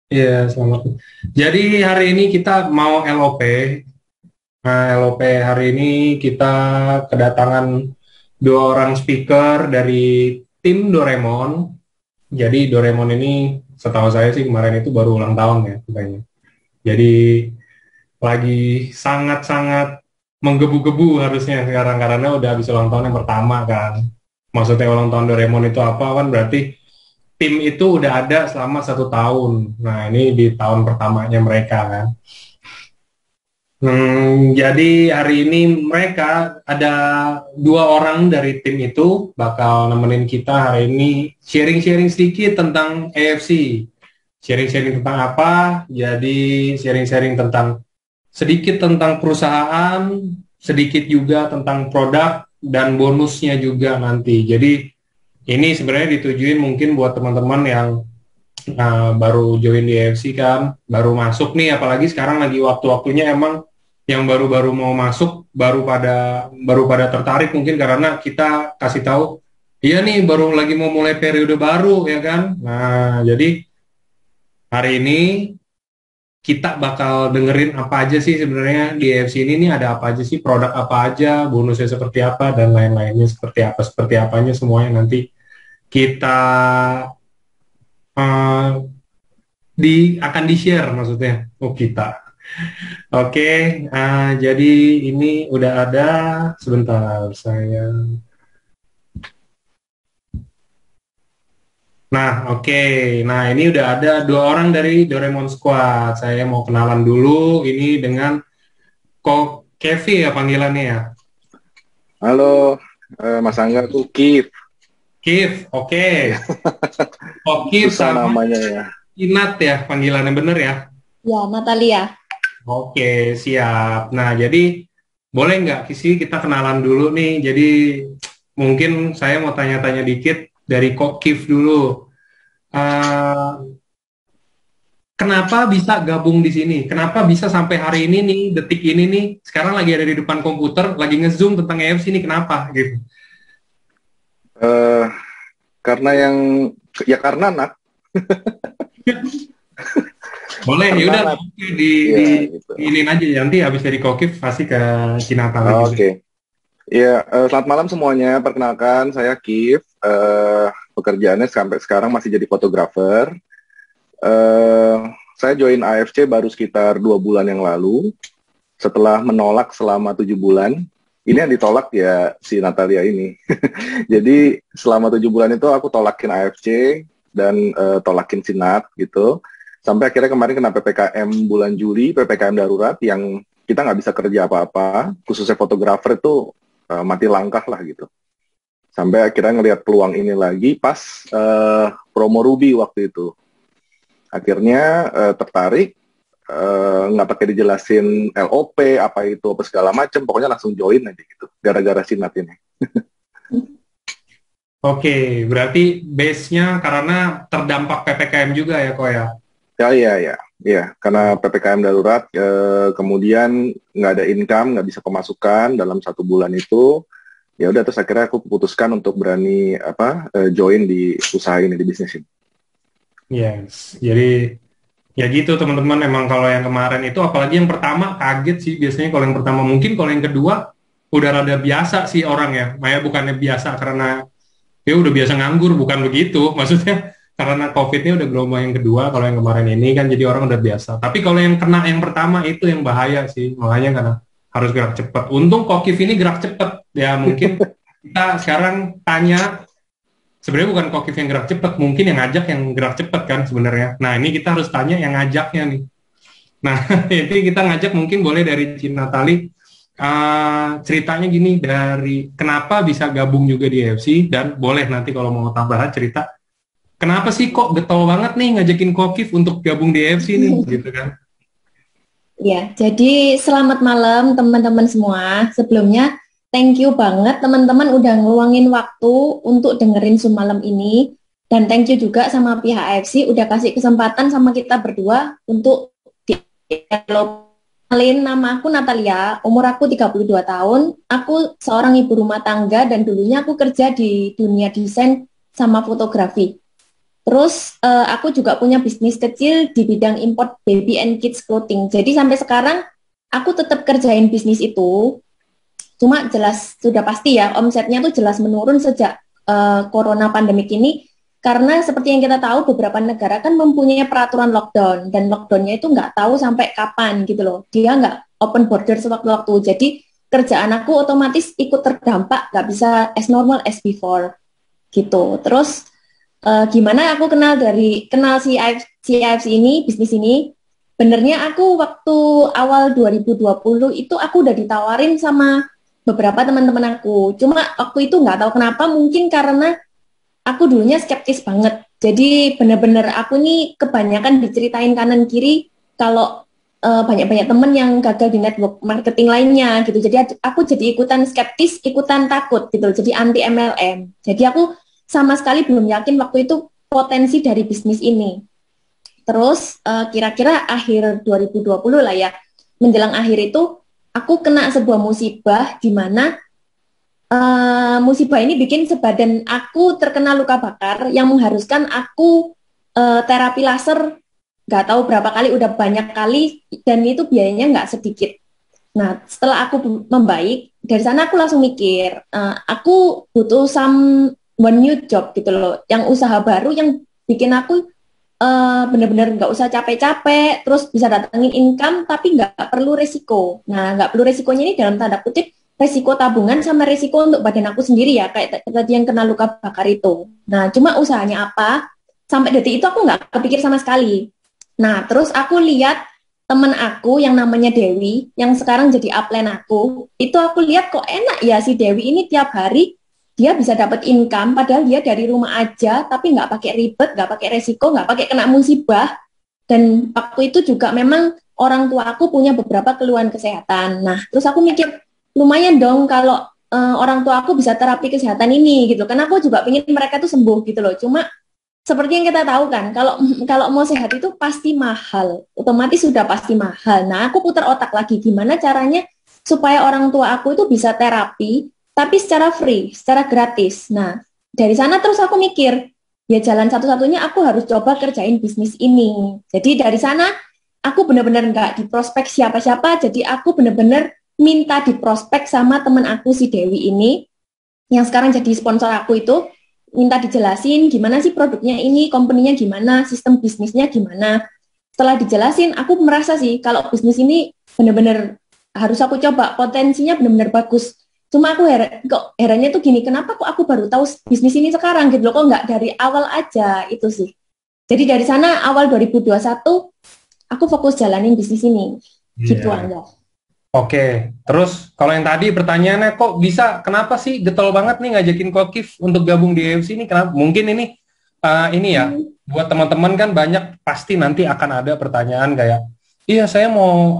Iya, selamat. Jadi hari ini kita mau LOP. Nah, LOP hari ini kita kedatangan dua orang speaker dari tim Doraemon. Jadi Doraemon ini setahu saya sih kemarin itu baru ulang tahun ya, kayaknya. Jadi lagi sangat-sangat menggebu-gebu harusnya sekarang karena udah habis ulang tahun yang pertama kan. Maksudnya ulang tahun Doraemon itu apa kan berarti tim itu udah ada selama 1 tahun. Nah, ini di tahun pertamanya mereka kan. Jadi hari ini mereka ada dua orang dari tim itu bakal nemenin kita hari ini sharing-sharing sedikit tentang AFC. Sharing-sharing tentang apa? Jadi sharing-sharing tentang sedikit tentang perusahaan, sedikit juga tentang produk dan bonusnya juga nanti. Jadi ini sebenarnya ditujuin mungkin buat teman-teman yang baru join di AFC kan, baru masuk nih, apalagi sekarang lagi waktu-waktunya emang yang baru-baru mau masuk baru pada tertarik mungkin karena kita kasih tahu, iya nih baru lagi mau mulai periode baru ya kan. Nah, jadi hari ini kita bakal dengerin apa aja sih sebenarnya di AFC ini nih ada apa aja sih, produk apa aja, bonusnya seperti apa dan lain-lainnya seperti apanya semuanya nanti kita uh, akan di-share maksudnya. Oh, kita. Oke, jadi ini udah ada sebentar saya. Nah, oke. Nah, ini udah ada dua orang dari Doraemon Squad. Saya mau kenalan dulu ini dengan Ko Kevi ya panggilannya ya. Halo, Mas Angga tuh Kif. Kif, oke. Ko Kif Susah sama namanya ya. Inat ya panggilannya bener ya. Ya, Natalia. Oke, siap. Nah, jadi boleh nggak sih kita kenalan dulu nih. Jadi mungkin saya mau tanya-tanya dikit dari Kok Kif dulu. Eh, Kenapa bisa gabung di sini? Kenapa bisa sampai hari ini nih, detik ini nih, sekarang lagi ada di depan komputer, lagi nge-zoom tentang EFC ini kenapa gitu? Eh, karena yang ya karena anak, Boleh, karena yaudah anak. oke, Iya di gitu. ini aja nanti habis dari Kokif pasti ke Cinatali juga. Oke. Ya, selamat malam semuanya. Perkenalkan, saya Kif. Pekerjaannya sampai sekarang masih jadi fotografer. Eh, saya join AFC baru sekitar 2 bulan yang lalu. Setelah menolak selama 7 bulan. Ini yang ditolak ya si Natalia ini. Jadi selama 7 bulan itu aku tolakin AFC dan tolakin Sinat gitu. Sampai akhirnya kemarin kena PPKM bulan Juli, PPKM darurat yang kita nggak bisa kerja apa-apa, khususnya fotografer itu mati langkah lah gitu. Sampai akhirnya ngelihat peluang ini lagi pas promo Ruby waktu itu. Akhirnya tertarik, nggak pakai dijelasin LOP, apa itu, apa segala macem, pokoknya langsung join aja gitu, gara-gara Sinat ini. Oke, berarti base-nya karena terdampak PPKM juga ya kok ya? Ya, iya, iya. Iya, karena PPKM darurat, kemudian nggak ada income, nggak bisa pemasukan dalam 1 bulan itu, ya udah terus akhirnya aku putuskan untuk berani join di usaha ini, di bisnis ini. Yes, jadi ya gitu teman-teman, emang kalau yang kemarin itu apalagi yang pertama kaget sih biasanya, kalau yang pertama mungkin, kalau yang kedua udah rada biasa sih orang ya. Maya bukannya biasa karena ya udah biasa nganggur, bukan begitu maksudnya, karena COVID-nya udah gelombang yang kedua kalau yang kemarin ini kan, jadi orang udah biasa. Tapi kalau yang kena yang pertama itu yang bahaya sih, makanya karena harus gerak cepat. Untung COVID ini gerak cepat ya, mungkin kita sekarang tanya, sebenarnya bukan Kokif yang gerak cepat, mungkin yang ngajak yang gerak cepat kan sebenarnya. Nah, ini kita harus tanya yang ngajaknya nih. Nah, itu kita ngajak mungkin boleh dari Cina Tali. Ceritanya gini, dari kenapa bisa gabung juga di AFC, dan boleh nanti kalau mau tambahan cerita kenapa sih kok getol banget nih ngajakin Kokif untuk gabung di AFC nih gitu kan. Ya, jadi selamat malam teman-teman semua. Sebelumnya, thank you banget teman-teman udah ngeluangin waktu untuk dengerin Zoom malam ini. Dan thank you juga sama pihak AFC udah kasih kesempatan sama kita berdua untuk dialog. Kenalin, nama aku Natalia, umur aku 32 tahun. Aku seorang ibu rumah tangga dan dulunya aku kerja di dunia desain sama fotografi. Terus aku juga punya bisnis kecil di bidang import baby and kids clothing. Jadi sampai sekarang aku tetap kerjain bisnis itu. Cuma jelas sudah pasti ya omsetnya tuh jelas menurun sejak corona pandemik ini. Karena seperti yang kita tahu beberapa negara kan mempunyai peraturan lockdown. Dan lockdownnya itu nggak tahu sampai kapan gitu loh. Dia nggak open border sewaktu-waktu. Jadi kerjaan aku otomatis ikut terdampak, nggak bisa as normal as before gitu. Terus gimana aku kenal si AFC ini, bisnis ini. Benernya aku waktu awal 2020 itu aku udah ditawarin sama beberapa teman-teman aku. Cuma waktu itu nggak tahu kenapa, mungkin karena aku dulunya skeptis banget. Jadi bener-bener aku nih kebanyakan diceritain kanan kiri kalau banyak-banyak temen yang gagal di network marketing lainnya gitu. Jadi aku jadi ikutan skeptis, ikutan takut gitu. Jadi anti MLM. Jadi aku sama sekali belum yakin waktu itu potensi dari bisnis ini. Terus kira-kira akhir 2020 lah ya, menjelang akhir itu aku kena sebuah musibah di mana musibah ini bikin sebadan aku terkena luka bakar yang mengharuskan aku terapi laser nggak tahu berapa kali, udah banyak kali, dan itu biayanya nggak sedikit. Nah, setelah aku membaik, dari sana aku langsung mikir, aku butuh one new job gitu loh, yang usaha baru yang bikin aku bener-bener nggak usah capek-capek, terus bisa datangin income, tapi nggak perlu resiko. Nah, nggak perlu resikonya ini dalam tanda kutip, resiko tabungan sama resiko untuk badan aku sendiri ya, kayak tadi yang kena luka bakar itu. Nah, cuma usahanya apa, sampai detik itu aku nggak kepikir sama sekali. Nah, terus aku lihat temen aku yang namanya Dewi, yang sekarang jadi upline aku, itu aku lihat kok enak ya si Dewi ini tiap hari dia bisa dapat income, padahal dia dari rumah aja, tapi nggak pakai ribet, nggak pakai resiko, nggak pakai kena musibah. Dan waktu itu juga memang orang tua aku punya beberapa keluhan kesehatan. Nah, terus aku mikir, lumayan dong kalau orang tua aku bisa terapi kesehatan ini gitu. Karena aku juga pengen mereka tuh sembuh gitu loh. Cuma seperti yang kita tahu kan, kalau kalau mau sehat itu pasti mahal, otomatis sudah pasti mahal. Nah, aku putar otak lagi, gimana caranya supaya orang tua aku itu bisa terapi, tapi secara free, secara gratis. Nah, dari sana terus aku mikir, ya jalan satu-satunya aku harus coba kerjain bisnis ini. Jadi dari sana, aku benar-benar nggak diprospek siapa-siapa, jadi aku benar-benar minta diprospek sama teman aku si Dewi ini, yang sekarang jadi sponsor aku itu, minta dijelasin gimana sih produknya ini, company-nya gimana, sistem bisnisnya gimana. Setelah dijelasin, aku merasa sih kalau bisnis ini benar-benar harus aku coba, potensinya benar-benar bagus. Cuma aku herannya tuh gini, kenapa kok aku baru tahu bisnis ini sekarang gitu loh, kok nggak dari awal aja, itu sih. Jadi dari sana awal 2021 aku fokus jalanin bisnis ini. Gitu aja. Oke, terus kalau yang tadi pertanyaannya kok bisa, kenapa sih getol banget nih ngajakin Kokif untuk gabung di AFC ini? Kenapa? Mungkin ini ya, buat teman-teman kan banyak pasti nanti akan ada pertanyaan kayak, iya saya mau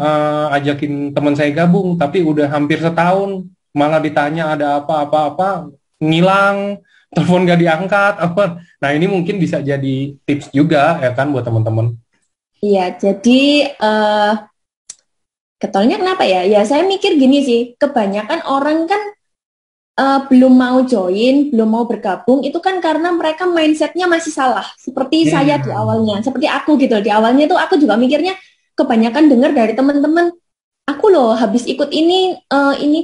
ajakin teman saya gabung, tapi udah hampir setahun, malah ditanya ada apa-apa, ngilang, telepon gak diangkat, apa. Nah ini mungkin bisa jadi tips juga ya kan buat teman-teman. Iya, jadi getolnya kenapa ya? Ya saya mikir gini sih, kebanyakan orang kan belum mau join, belum mau bergabung, itu kan karena mereka mindsetnya masih salah. Seperti saya di awalnya, seperti aku gitu. Di awalnya tuh aku juga mikirnya kebanyakan dengar dari teman-teman, aku loh habis ikut ini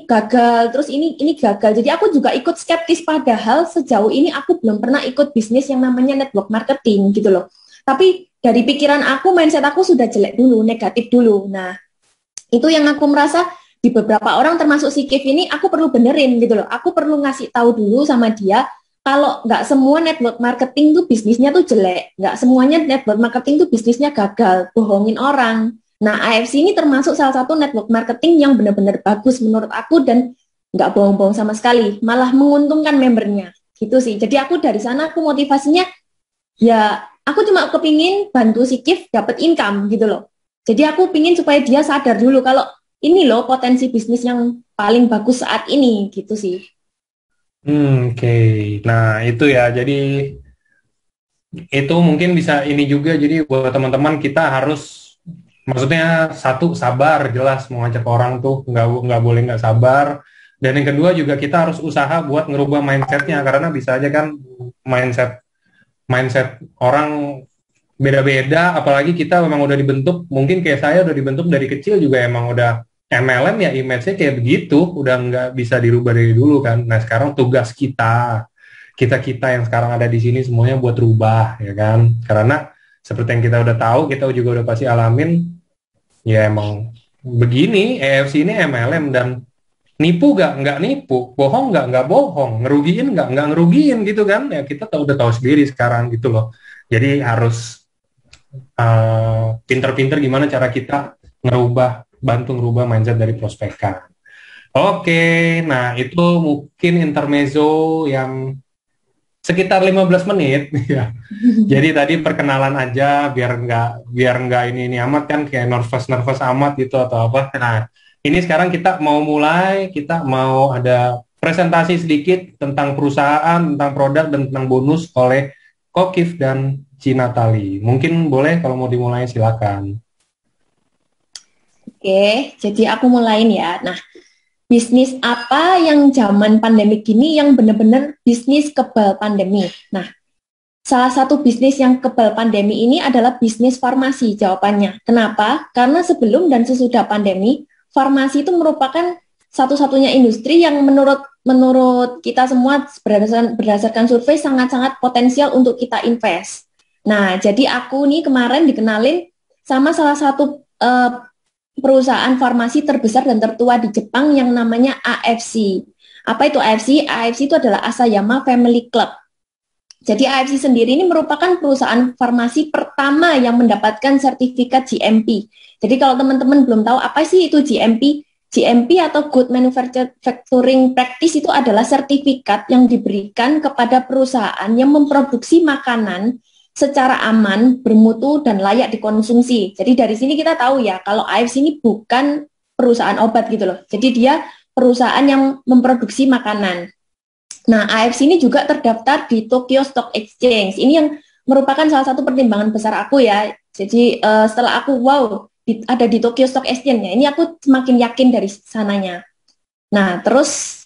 gagal, terus ini gagal. Jadi aku juga ikut skeptis, padahal sejauh ini aku belum pernah ikut bisnis yang namanya network marketing gitu loh. Tapi dari pikiran aku, mindset aku sudah jelek dulu, negatif dulu. Nah, itu yang aku merasa di beberapa orang termasuk si Kev ini aku perlu benerin gitu loh. Aku perlu ngasih tahu dulu sama dia kalau nggak semua network marketing tuh bisnisnya tuh jelek. Nggak semuanya network marketing tuh bisnisnya gagal, bohongin orang. Nah, AFC ini termasuk salah satu network marketing yang benar-benar bagus menurut aku dan nggak bohong-bohong sama sekali. Malah menguntungkan membernya. Gitu sih. Jadi aku dari sana aku motivasinya ya aku cuma kepingin bantu si Kev dapat income gitu loh. Jadi aku pingin supaya dia sadar dulu kalau ini loh potensi bisnis yang paling bagus saat ini gitu sih. Oke. Nah itu ya, jadi itu mungkin bisa ini juga, jadi buat teman-teman kita harus, maksudnya satu, sabar, jelas mau ngajak orang tuh nggak boleh nggak sabar, dan yang kedua juga kita harus usaha buat ngerubah mindsetnya, karena bisa aja kan mindset mindset orang beda-beda, apalagi kita memang udah dibentuk, mungkin kayak saya udah dibentuk dari kecil juga emang udah MLM ya, image-nya kayak begitu, udah nggak bisa dirubah dari dulu kan. Nah sekarang tugas kita yang sekarang ada di sini semuanya buat rubah ya kan, karena seperti yang kita udah tahu, kita juga udah pasti alamin, ya emang begini, EFC ini MLM, dan nipu nggak nipu, bohong nggak bohong, ngerugiin nggak ngerugiin gitu kan, ya kita udah tahu sendiri sekarang gitu loh. Jadi harus pinter-pinter gimana cara kita bantu ngerubah mindset dari prospekan. Oke, nah itu mungkin intermezzo yang sekitar 15 menit ya. Jadi tadi perkenalan aja biar nggak ini amat kan, kayak nervous amat gitu atau apa. Nah, ini sekarang kita mau ada presentasi sedikit tentang perusahaan, tentang produk, dan tentang bonus oleh Kokif dan Cinatali. Mungkin boleh kalau mau dimulai silakan. Oke, jadi aku mulain ya. Nah, bisnis apa yang zaman pandemi gini yang benar-benar bisnis kebal pandemi? Nah, salah satu bisnis yang kebal pandemi ini adalah bisnis farmasi, jawabannya. Kenapa? Karena sebelum dan sesudah pandemi, farmasi itu merupakan satu-satunya industri yang menurut kita semua berdasarkan survei sangat-sangat potensial untuk kita invest. Nah, jadi aku nih kemarin dikenalin sama salah satu perusahaan farmasi terbesar dan tertua di Jepang yang namanya AFC. Apa itu AFC? AFC itu adalah Asayama Family Club. Jadi AFC sendiri ini merupakan perusahaan farmasi pertama yang mendapatkan sertifikat GMP. Jadi kalau teman-teman belum tahu apa sih itu GMP, GMP atau Good Manufacturing Practice itu adalah sertifikat yang diberikan kepada perusahaan yang memproduksi makanan secara aman, bermutu, dan layak dikonsumsi. Jadi dari sini kita tahu ya, kalau AFC ini bukan perusahaan obat gitu loh. Jadi dia perusahaan yang memproduksi makanan. Nah, AFC ini juga terdaftar di Tokyo Stock Exchange. Ini yang merupakan salah satu pertimbangan besar aku ya. Jadi setelah aku ada di Tokyo Stock Exchange ya, ini aku semakin yakin dari sananya. Nah, terus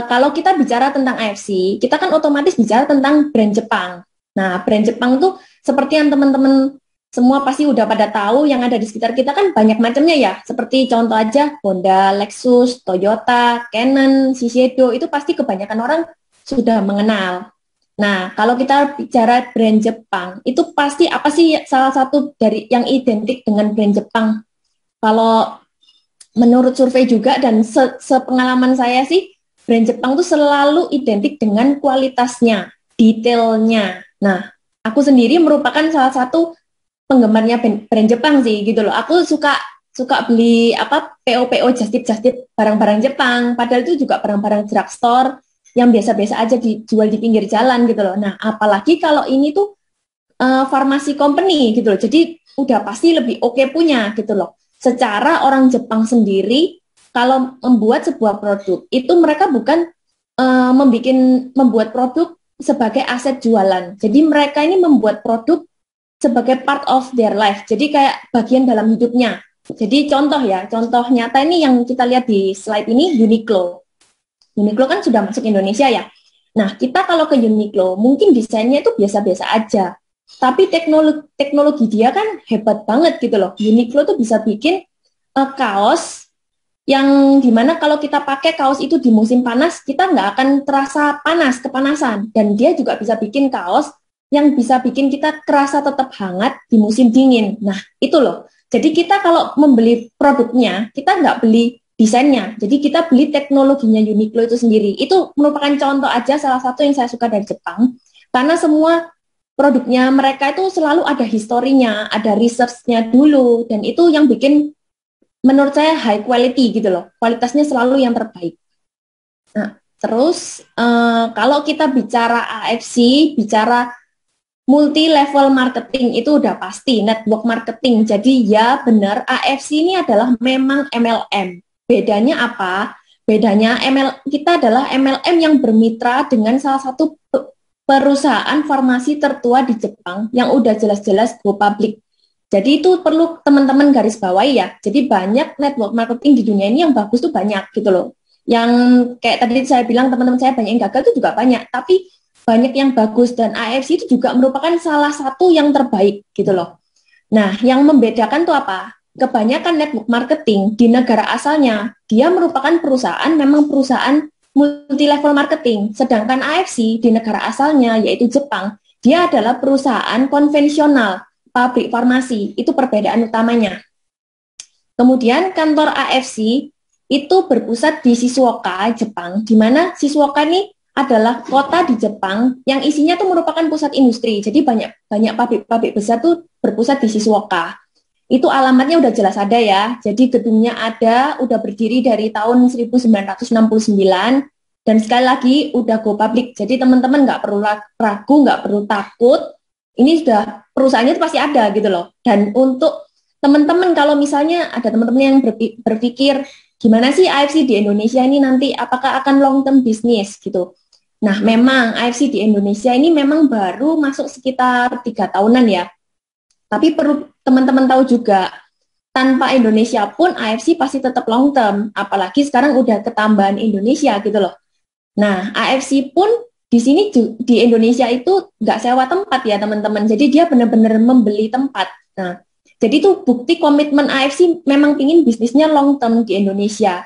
kalau kita bicara tentang AFC, kita kan otomatis bicara tentang brand Jepang. Nah, brand Jepang tuh seperti yang teman-teman semua pasti udah pada tahu, yang ada di sekitar kita kan banyak macamnya ya. Seperti contoh aja Honda, Lexus, Toyota, Canon, Shiseido, itu pasti kebanyakan orang sudah mengenal. Nah, kalau kita bicara brand Jepang, itu pasti apa sih salah satu dari yang identik dengan brand Jepang? Kalau menurut survei juga dan sepengalaman saya sih, brand Jepang itu selalu identik dengan kualitasnya, detailnya. Nah, aku sendiri merupakan salah satu penggemarnya brand Jepang sih, gitu loh. Aku suka beli PO just tip barang-barang Jepang, padahal itu juga barang-barang drugstore yang biasa-biasa aja dijual di pinggir jalan gitu loh. Nah, apalagi kalau ini tuh farmasi company gitu loh. Jadi udah pasti lebih oke punya gitu loh. Secara orang Jepang sendiri kalau membuat sebuah produk itu mereka bukan membuat produk sebagai aset jualan. Jadi mereka ini membuat produk sebagai part of their life. Jadi kayak bagian dalam hidupnya. Jadi contoh nyata ini yang kita lihat di slide ini Uniqlo. Uniqlo kan sudah masuk Indonesia ya. Nah, kita kalau ke Uniqlo, mungkin desainnya itu biasa-biasa aja. Tapi teknologi dia kan hebat banget gitu loh. Uniqlo tuh bisa bikin kaos yang dimana kalau kita pakai kaos itu di musim panas, kita nggak akan terasa kepanasan. Dan dia juga bisa bikin kaos yang bisa bikin kita kerasa tetap hangat di musim dingin. Nah, itu loh. Jadi kita kalau membeli produknya, kita nggak beli desainnya. Jadi kita beli teknologinya Uniqlo itu sendiri. Itu merupakan contoh aja salah satu yang saya suka dari Jepang. Karena semua produknya mereka itu selalu ada historinya, ada research-nya dulu. Dan itu yang bikin menurut saya high quality gitu loh. Kualitasnya selalu yang terbaik. Nah, terus kalau kita bicara AFC, bicara multi-level marketing itu udah pasti, network marketing. Jadi ya benar, AFC ini adalah memang MLM. Bedanya apa? Bedanya kita adalah MLM yang bermitra dengan salah satu perusahaan farmasi tertua di Jepang yang udah jelas-jelas go public. Jadi itu perlu teman-teman garis bawahi ya. Jadi banyak network marketing di dunia ini yang bagus tuh banyak gitu loh. Yang kayak tadi saya bilang teman-teman saya banyak yang gagal tuh juga banyak. Tapi banyak yang bagus dan AFC itu juga merupakan salah satu yang terbaik gitu loh. Nah, yang membedakan tuh apa? Kebanyakan network marketing di negara asalnya, dia merupakan perusahaan, memang perusahaan multi level marketing. Sedangkan AFC di negara asalnya, yaitu Jepang, dia adalah perusahaan konvensional, pabrik farmasi. Itu perbedaan utamanya. Kemudian kantor AFC itu berpusat di Shizuoka, Jepang, di mana Shizuoka ini adalah kota di Jepang yang isinya tuh merupakan pusat industri. Jadi banyak pabrik-pabrik besar tuh berpusat di Shizuoka. Itu alamatnya udah jelas ada ya. Jadi gedungnya ada, udah berdiri dari tahun 1969 dan sekali lagi udah go public. Jadi teman-teman nggak perlu ragu, nggak perlu takut. Ini sudah perusahaannya itu pasti ada gitu loh. Dan untuk teman-teman kalau misalnya ada teman-teman yang berpikir gimana sih AFC di Indonesia ini nanti apakah akan long term bisnis gitu. Nah, memang AFC di Indonesia ini memang baru masuk sekitar 3 tahunan ya. Tapi perlu teman-teman tahu juga, tanpa Indonesia pun AFC pasti tetap long term, apalagi sekarang udah ketambahan Indonesia gitu loh. Nah, AFC pun di sini di Indonesia itu nggak sewa tempat ya teman-teman, jadi dia benar-benar membeli tempat. Nah, jadi itu bukti komitmen AFC memang ingin bisnisnya long term di Indonesia.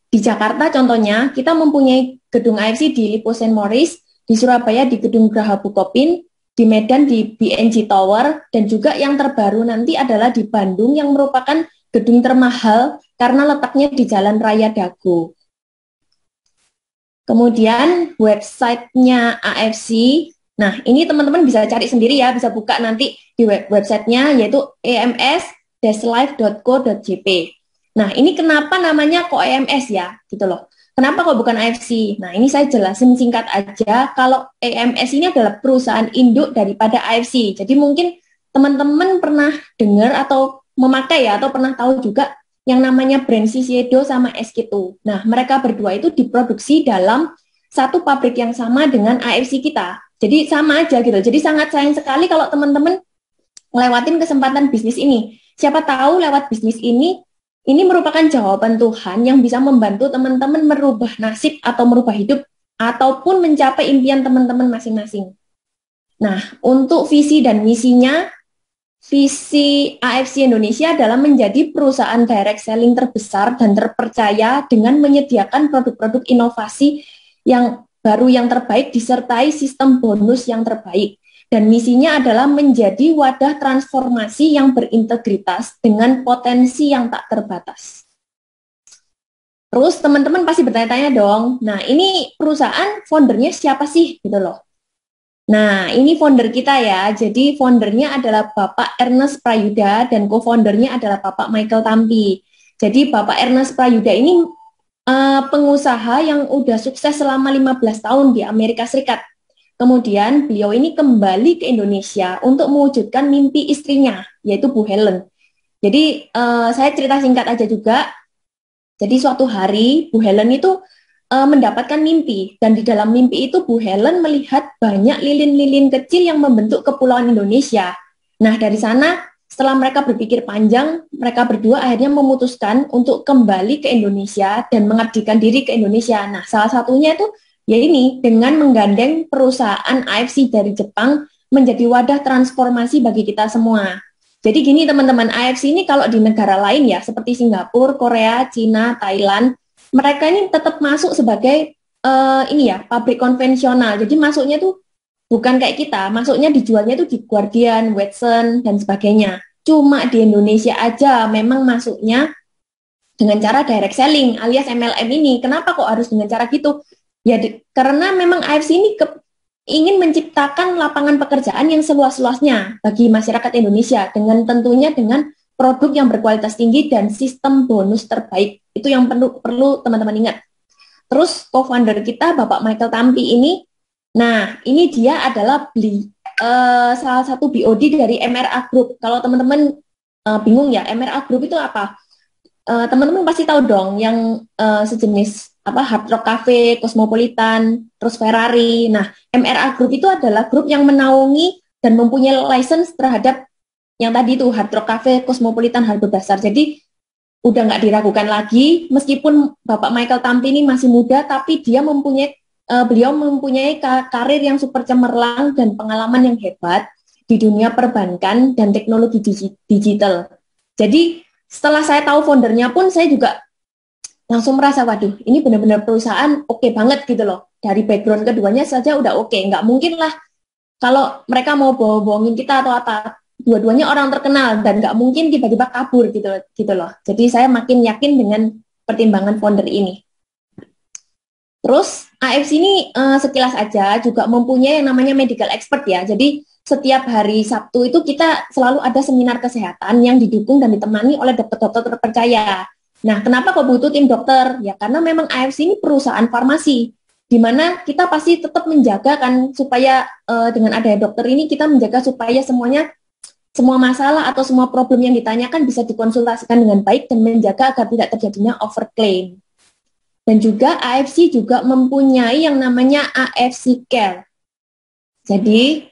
Di Jakarta contohnya, kita mempunyai gedung AFC di Lipo St. Maurice, di Surabaya di gedung Graha Bukopin, di Medan di BNG Tower, dan juga yang terbaru nanti adalah di Bandung yang merupakan gedung termahal karena letaknya di Jalan Raya Dago. Kemudian websitenya AFC, nah ini teman-teman bisa cari sendiri ya, bisa buka nanti di websitenya yaitu ems-live.co.jp. Nah ini kenapa namanya kok EMS ya, gitu loh. Kenapa kok bukan AFC? Nah, ini saya jelasin singkat aja. Kalau EMS ini adalah perusahaan induk daripada AFC. Jadi mungkin teman-teman pernah dengar atau memakai ya, atau pernah tahu juga yang namanya brand Shiseido sama SK2. Nah, mereka berdua itu diproduksi dalam satu pabrik yang sama dengan AFC kita. Jadi sama aja gitu. Jadi sangat sayang sekali kalau teman-teman ngelewatin kesempatan bisnis ini. Siapa tahu lewat bisnis ini merupakan jawaban Tuhan yang bisa membantu teman-teman merubah nasib atau merubah hidup ataupun mencapai impian teman-teman masing-masing. Nah, untuk visi dan misinya, visi AFC Indonesia adalah menjadi perusahaan direct selling terbesar dan terpercaya dengan menyediakan produk-produk inovasi yang baru yang terbaik disertai sistem bonus yang terbaik. Dan misinya adalah menjadi wadah transformasi yang berintegritas dengan potensi yang tak terbatas. Terus teman-teman pasti bertanya-tanya dong, nah ini perusahaan foundernya siapa sih gitu loh. Nah ini founder kita ya, jadi foundernya adalah Bapak Ernest Prayuda dan co-foundernya adalah Bapak Michael Tampi. Jadi Bapak Ernest Prayuda ini pengusaha yang udah sukses selama 15 tahun di Amerika Serikat. Kemudian beliau ini kembali ke Indonesia untuk mewujudkan mimpi istrinya, yaitu Bu Helen. Jadi saya cerita singkat aja juga. Jadi suatu hari Bu Helen itu mendapatkan mimpi, dan di dalam mimpi itu Bu Helen melihat banyak lilin-lilin kecil yang membentuk kepulauan Indonesia. Nah dari sana setelah mereka berpikir panjang, mereka berdua akhirnya memutuskan untuk kembali ke Indonesia dan mengabdikan diri ke Indonesia. Nah salah satunya itu ya ini, dengan menggandeng perusahaan AFC dari Jepang menjadi wadah transformasi bagi kita semua. Jadi gini teman-teman, AFC ini kalau di negara lain ya, seperti Singapura, Korea, Cina, Thailand, mereka ini tetap masuk sebagai pabrik konvensional. Jadi masuknya tuh bukan kayak kita, masuknya dijualnya tuh di Guardian, Watson, dan sebagainya. Cuma di Indonesia aja memang masuknya dengan cara direct selling alias MLM ini. Kenapa kok harus dengan cara gitu? Ya, karena memang AFC ini ingin menciptakan lapangan pekerjaan yang seluas-luasnya bagi masyarakat Indonesia dengan tentunya dengan produk yang berkualitas tinggi dan sistem bonus terbaik. Itu yang perlu teman-teman ingat. Terus co-founder kita Bapak Michael Tampi ini, nah ini dia adalah salah satu BOD dari MRA Group. Kalau teman-teman bingung ya, MRA Group itu apa? Teman-teman pasti tahu dong yang sejenis Hard Rock Cafe, Cosmopolitan, terus Ferrari. Nah, MRA Group itu adalah grup yang menaungi dan mempunyai license terhadap yang tadi itu Hard Rock Cafe, Cosmopolitan, Harbour Bazaar. Jadi udah nggak diragukan lagi, meskipun Bapak Michael Tampi ini masih muda, tapi dia mempunyai beliau mempunyai karir yang super cemerlang dan pengalaman yang hebat di dunia perbankan dan teknologi digital. Jadi setelah saya tahu foundernya pun saya juga langsung merasa, waduh, ini benar-benar perusahaan oke banget gitu loh. Dari background keduanya saja udah oke. Nggak mungkin lah kalau mereka mau bohong-bohongin kita atau apa. Dua-duanya orang terkenal dan nggak mungkin tiba-tiba kabur gitu loh. Jadi saya makin yakin dengan pertimbangan founder ini. Terus AFC ini sekilas aja juga mempunyai yang namanya medical expert ya. Jadi setiap hari Sabtu itu kita selalu ada seminar kesehatan yang didukung dan ditemani oleh dokter-dokter terpercaya. Nah, kenapa kok butuh tim dokter? Ya karena memang AFC ini perusahaan farmasi, di mana kita pasti tetap menjaga kan supaya dengan adanya dokter ini kita menjaga supaya semua masalah atau semua problem yang ditanyakan bisa dikonsultasikan dengan baik dan menjaga agar tidak terjadinya overclaim. Dan juga AFC juga mempunyai yang namanya AFC Care. Jadi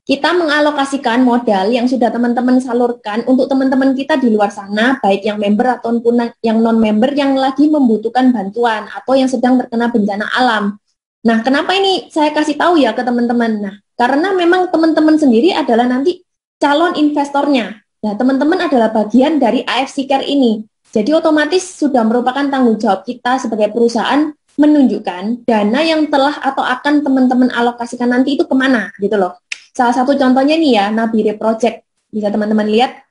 kita mengalokasikan modal yang sudah teman-teman salurkan untuk teman-teman kita di luar sana, baik yang member ataupun yang non-member yang lagi membutuhkan bantuan atau yang sedang terkena bencana alam. Nah, kenapa ini saya kasih tahu ya ke teman-teman? Nah, karena memang teman-teman sendiri adalah nanti calon investornya. Nah, teman-teman adalah bagian dari AFC Care ini. Jadi otomatis sudah merupakan tanggung jawab kita sebagai perusahaan menunjukkan dana yang telah atau akan teman-teman alokasikan nanti itu kemana gitu loh. Salah satu contohnya nih ya, Nabire Project. Bisa teman-teman lihat.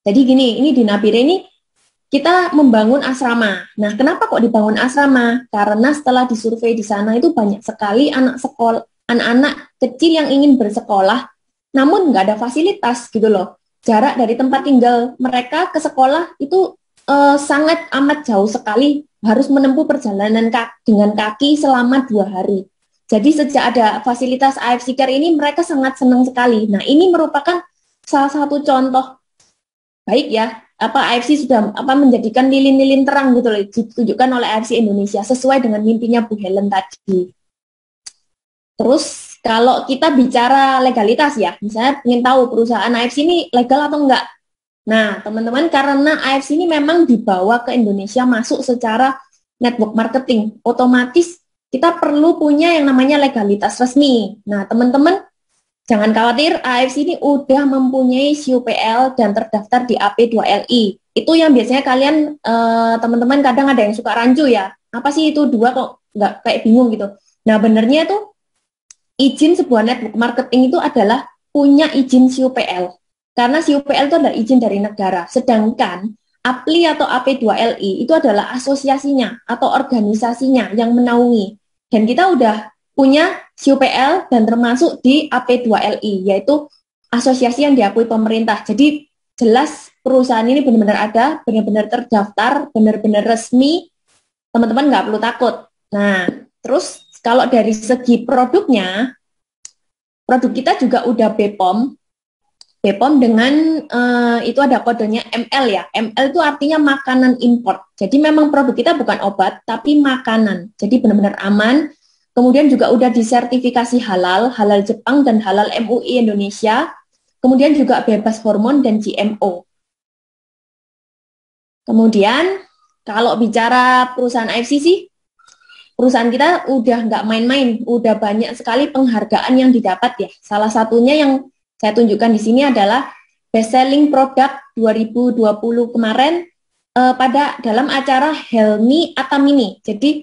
Jadi gini, ini di Nabire ini kita membangun asrama. Nah, kenapa kok dibangun asrama? Karena setelah disurvei di sana itu banyak sekali anak-anak kecil yang ingin bersekolah, namun nggak ada fasilitas gitu loh. Jarak dari tempat tinggal mereka ke sekolah itu sangat amat jauh sekali, harus menempuh perjalanan dengan kaki selama 2 hari. Jadi sejak ada fasilitas AFC Care ini mereka sangat senang sekali. Nah, ini merupakan salah satu contoh baik ya, AFC sudah menjadikan lilin-lilin terang gitu loh, ditunjukkan oleh AFC Indonesia sesuai dengan mimpinya Bu Helen tadi. Terus kalau kita bicara legalitas ya, misalnya ingin tahu perusahaan AFC ini legal atau enggak. Nah, teman-teman, karena AFC ini memang dibawa ke Indonesia masuk secara network marketing, otomatis kita perlu punya yang namanya legalitas resmi. Nah, teman-teman, jangan khawatir, AFC ini udah mempunyai CUPL dan terdaftar di AP2LI. Itu yang biasanya kalian, teman-teman kadang ada yang suka rancu ya. Apa sih itu 2 kok nggak kayak bingung gitu. Nah, benernya tuh izin sebuah network marketing itu adalah punya izin CUPL. Karena CUPL itu adalah izin dari negara. Sedangkan APLI atau AP2LI itu adalah asosiasinya atau organisasinya yang menaungi. Dan kita udah punya CUPL dan termasuk di AP2LI, yaitu asosiasi yang diakui pemerintah. Jadi jelas perusahaan ini benar-benar ada, benar-benar terdaftar, benar-benar resmi, teman-teman nggak perlu takut. Nah, terus kalau dari segi produknya, produk kita juga udah BPOM dengan itu ada kodenya ML ya. ML itu artinya makanan import. Jadi memang produk kita bukan obat, tapi makanan. Jadi benar-benar aman. Kemudian juga udah disertifikasi halal Jepang dan halal MUI Indonesia. Kemudian juga bebas hormon dan GMO. Kemudian kalau bicara perusahaan AFC sih, perusahaan kita udah nggak main-main, udah banyak sekali penghargaan yang didapat ya. Salah satunya yang saya tunjukkan di sini adalah best selling product 2020 kemarin pada dalam acara Helmi Atamini. Jadi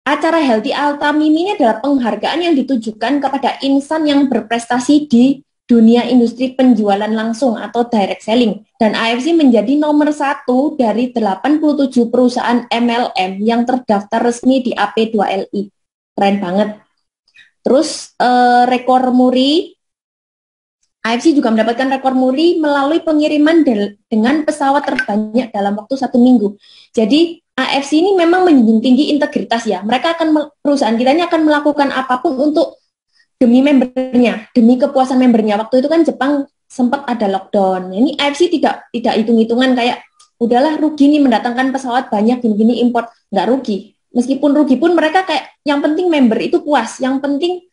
acara Healthy Altamini ini adalah penghargaan yang ditujukan kepada insan yang berprestasi di dunia industri penjualan langsung atau direct selling. Dan AFC menjadi nomor 1 dari 87 perusahaan MLM yang terdaftar resmi di AP2LI. Keren banget. Terus rekor muri, AFC juga mendapatkan rekor muri melalui pengiriman dengan pesawat terbanyak dalam waktu 1 minggu. Jadi AFC ini memang menjunjung tinggi integritas ya. Perusahaan kita ini akan melakukan apapun untuk demi membernya, demi kepuasan membernya. Waktu itu kan Jepang sempat ada lockdown. Ini AFC tidak hitung-hitungan kayak udahlah rugi nih mendatangkan pesawat banyak gini-gini import, nggak rugi. Meskipun rugi pun mereka kayak yang penting member itu puas, yang penting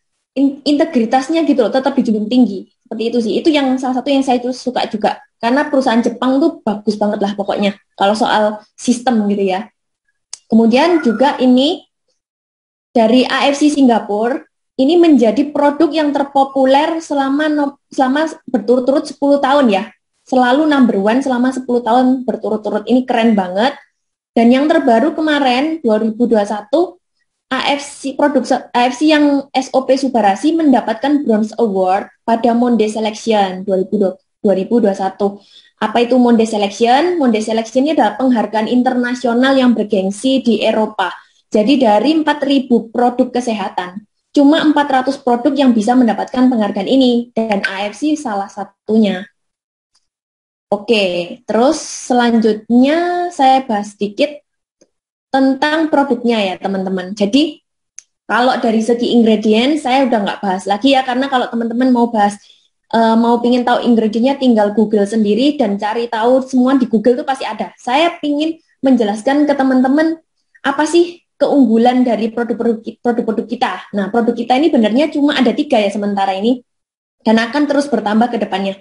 integritasnya gitu loh, tetap dijunjung tinggi. Seperti itu sih. Itu yang salah satu yang saya itu suka juga. Karena perusahaan Jepang tuh bagus banget lah pokoknya. Kalau soal sistem gitu ya. Kemudian juga ini dari AFC Singapura ini menjadi produk yang terpopuler selama berturut-turut 10 tahun ya. Selalu number one selama 10 tahun berturut-turut. Ini keren banget. Dan yang terbaru kemarin 2021 AFC yang SOP Subarasi mendapatkan Bronze Award pada Monde Selection 2021. Apa itu Monde Selection? Monde Selection ini adalah penghargaan internasional yang bergengsi di Eropa. Jadi dari 4.000 produk kesehatan, cuma 400 produk yang bisa mendapatkan penghargaan ini, dan AFC salah satunya. Oke, terus selanjutnya saya bahas sedikit tentang produknya ya teman-teman. Jadi kalau dari segi ingredient saya udah nggak bahas lagi ya, karena kalau teman-teman mau bahas mau pingin tahu ingredientnya tinggal Google sendiri dan cari tahu semua di Google itu pasti ada. Saya pingin menjelaskan ke teman-teman apa sih keunggulan dari produk-produk kita. Nah, produk kita ini benarnya cuma ada 3 ya sementara ini dan akan terus bertambah ke depannya,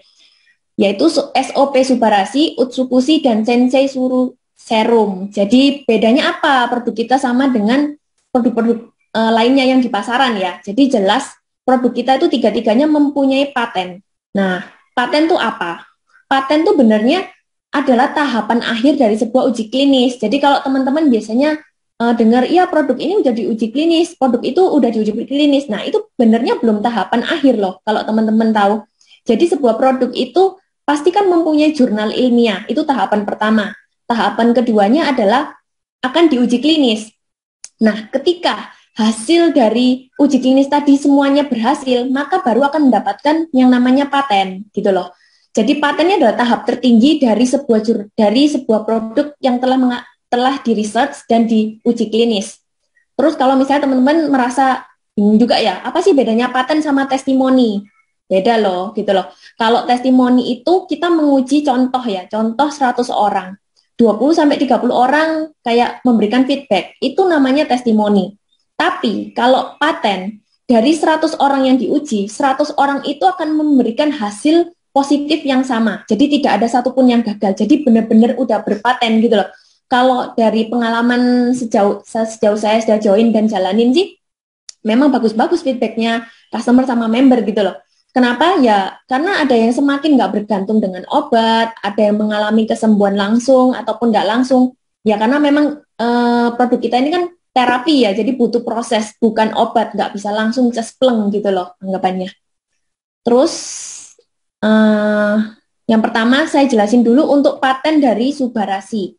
yaitu SOP Subarasi, Utsukushi, dan Sensei Suru Serum. Jadi bedanya apa produk kita sama dengan produk-produk lainnya yang di pasaran ya. Jadi jelas produk kita itu 3-tiganya mempunyai paten. Nah, paten itu apa? Paten itu benarnya adalah tahapan akhir dari sebuah uji klinis. Jadi kalau teman-teman biasanya dengar, iya produk ini udah diuji klinis, produk itu udah diuji klinis. Nah, itu benarnya belum tahapan akhir loh, kalau teman-teman tahu. Jadi sebuah produk itu pasti kan mempunyai jurnal ilmiah, itu tahapan pertama. Tahapan keduanya adalah akan diuji klinis. Nah, ketika hasil dari uji klinis tadi semuanya berhasil, maka baru akan mendapatkan yang namanya paten, gitu loh. Jadi patennya adalah tahap tertinggi dari sebuah produk yang telah di research dan diuji klinis. Terus kalau misalnya teman-teman merasa bingung juga ya, apa sih bedanya paten sama testimoni? Beda loh, gitu loh. Kalau testimoni itu kita menguji contoh ya, contoh 100 orang. 20-30 orang kayak memberikan feedback, itu namanya testimoni. Tapi kalau paten, dari 100 orang yang diuji, 100 orang itu akan memberikan hasil positif yang sama. Jadi tidak ada satupun yang gagal. Jadi benar-benar udah berpaten gitu loh. Kalau dari pengalaman sejauh saya sudah join dan jalanin sih, memang bagus-bagus feedbacknya customer sama member gitu loh. Kenapa? Ya karena ada yang semakin nggak bergantung dengan obat, ada yang mengalami kesembuhan langsung ataupun nggak langsung. Ya karena memang produk kita ini kan terapi ya, jadi butuh proses, bukan obat, nggak bisa langsung cespleng gitu loh anggapannya. Terus yang pertama saya jelasin dulu untuk paten dari Subarasi.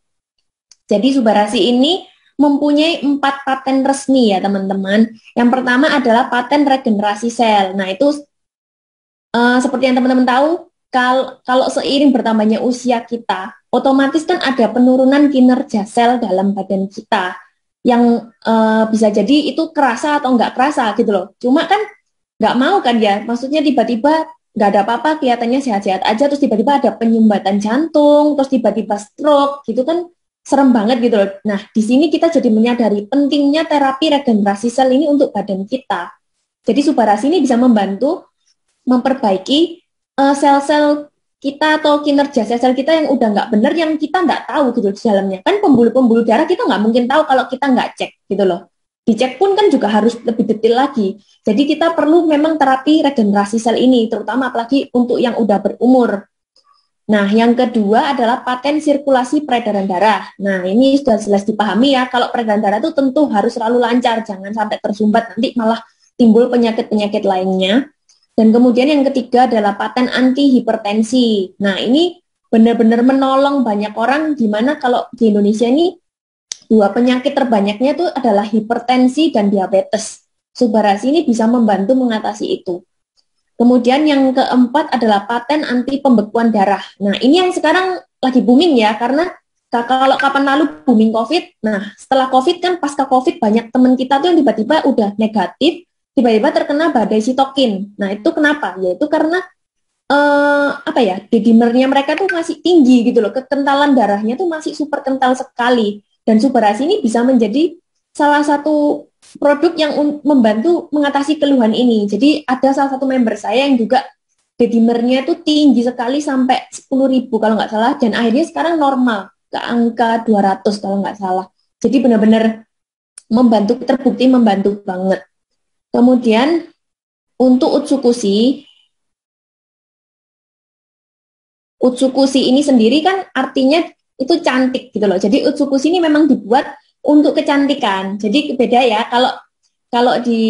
Jadi Subarasi ini mempunyai 4 paten resmi ya teman-teman. Yang pertama adalah paten regenerasi sel. Nah itu seperti yang teman-teman tahu, kalau seiring bertambahnya usia kita, otomatis kan ada penurunan kinerja sel dalam badan kita yang bisa jadi itu kerasa atau nggak kerasa gitu loh. Cuma kan nggak mau kan ya, maksudnya tiba-tiba nggak ada apa-apa, kelihatannya sehat-sehat aja, terus tiba-tiba ada penyumbatan jantung, terus tiba-tiba stroke, gitu kan serem banget gitu loh. Nah, di sini kita jadi menyadari pentingnya terapi regenerasi sel ini untuk badan kita. Jadi Subarasi ini bisa membantu memperbaiki sel-sel kita atau kinerja sel-sel kita yang udah nggak benar, yang kita nggak tahu gitu di dalamnya. Kan pembuluh-pembuluh darah kita nggak mungkin tahu kalau kita nggak cek gitu loh. Dicek pun kan juga harus lebih detail lagi. Jadi kita perlu memang terapi regenerasi sel ini, terutama apalagi untuk yang udah berumur. Nah, yang kedua adalah paten sirkulasi peredaran darah. Nah, ini sudah jelas dipahami ya, kalau peredaran darah itu tentu harus selalu lancar, jangan sampai tersumbat, nanti malah timbul penyakit-penyakit lainnya. Dan kemudian yang ketiga adalah paten anti hipertensi. Nah, ini benar-benar menolong banyak orang, di mana kalau di Indonesia ini 2 penyakit terbanyaknya itu adalah hipertensi dan diabetes. Subarasi ini bisa membantu mengatasi itu. Kemudian yang keempat adalah paten anti pembekuan darah. Nah, ini yang sekarang lagi booming ya, karena kalau kapan lalu booming COVID, nah setelah COVID kan pasca COVID banyak teman kita tuh yang tiba-tiba udah negatif, tiba-tiba terkena badai sitokin. Nah, itu kenapa? Yaitu karena D-dimernya mereka tuh masih tinggi gitu loh, kekentalan darahnya tuh masih super kental sekali. Dan Subarasi ini bisa menjadi salah satu produk yang membantu mengatasi keluhan ini. Jadi ada salah satu member saya yang juga D-dimernya itu tinggi sekali sampai 10.000 kalau nggak salah, dan akhirnya sekarang normal ke angka 200 kalau nggak salah. Jadi benar-benar terbukti membantu banget. Kemudian untuk Utsukushi ini sendiri kan artinya itu cantik gitu loh. Jadi Utsukushi ini memang dibuat untuk kecantikan. Jadi beda ya, kalau kalau di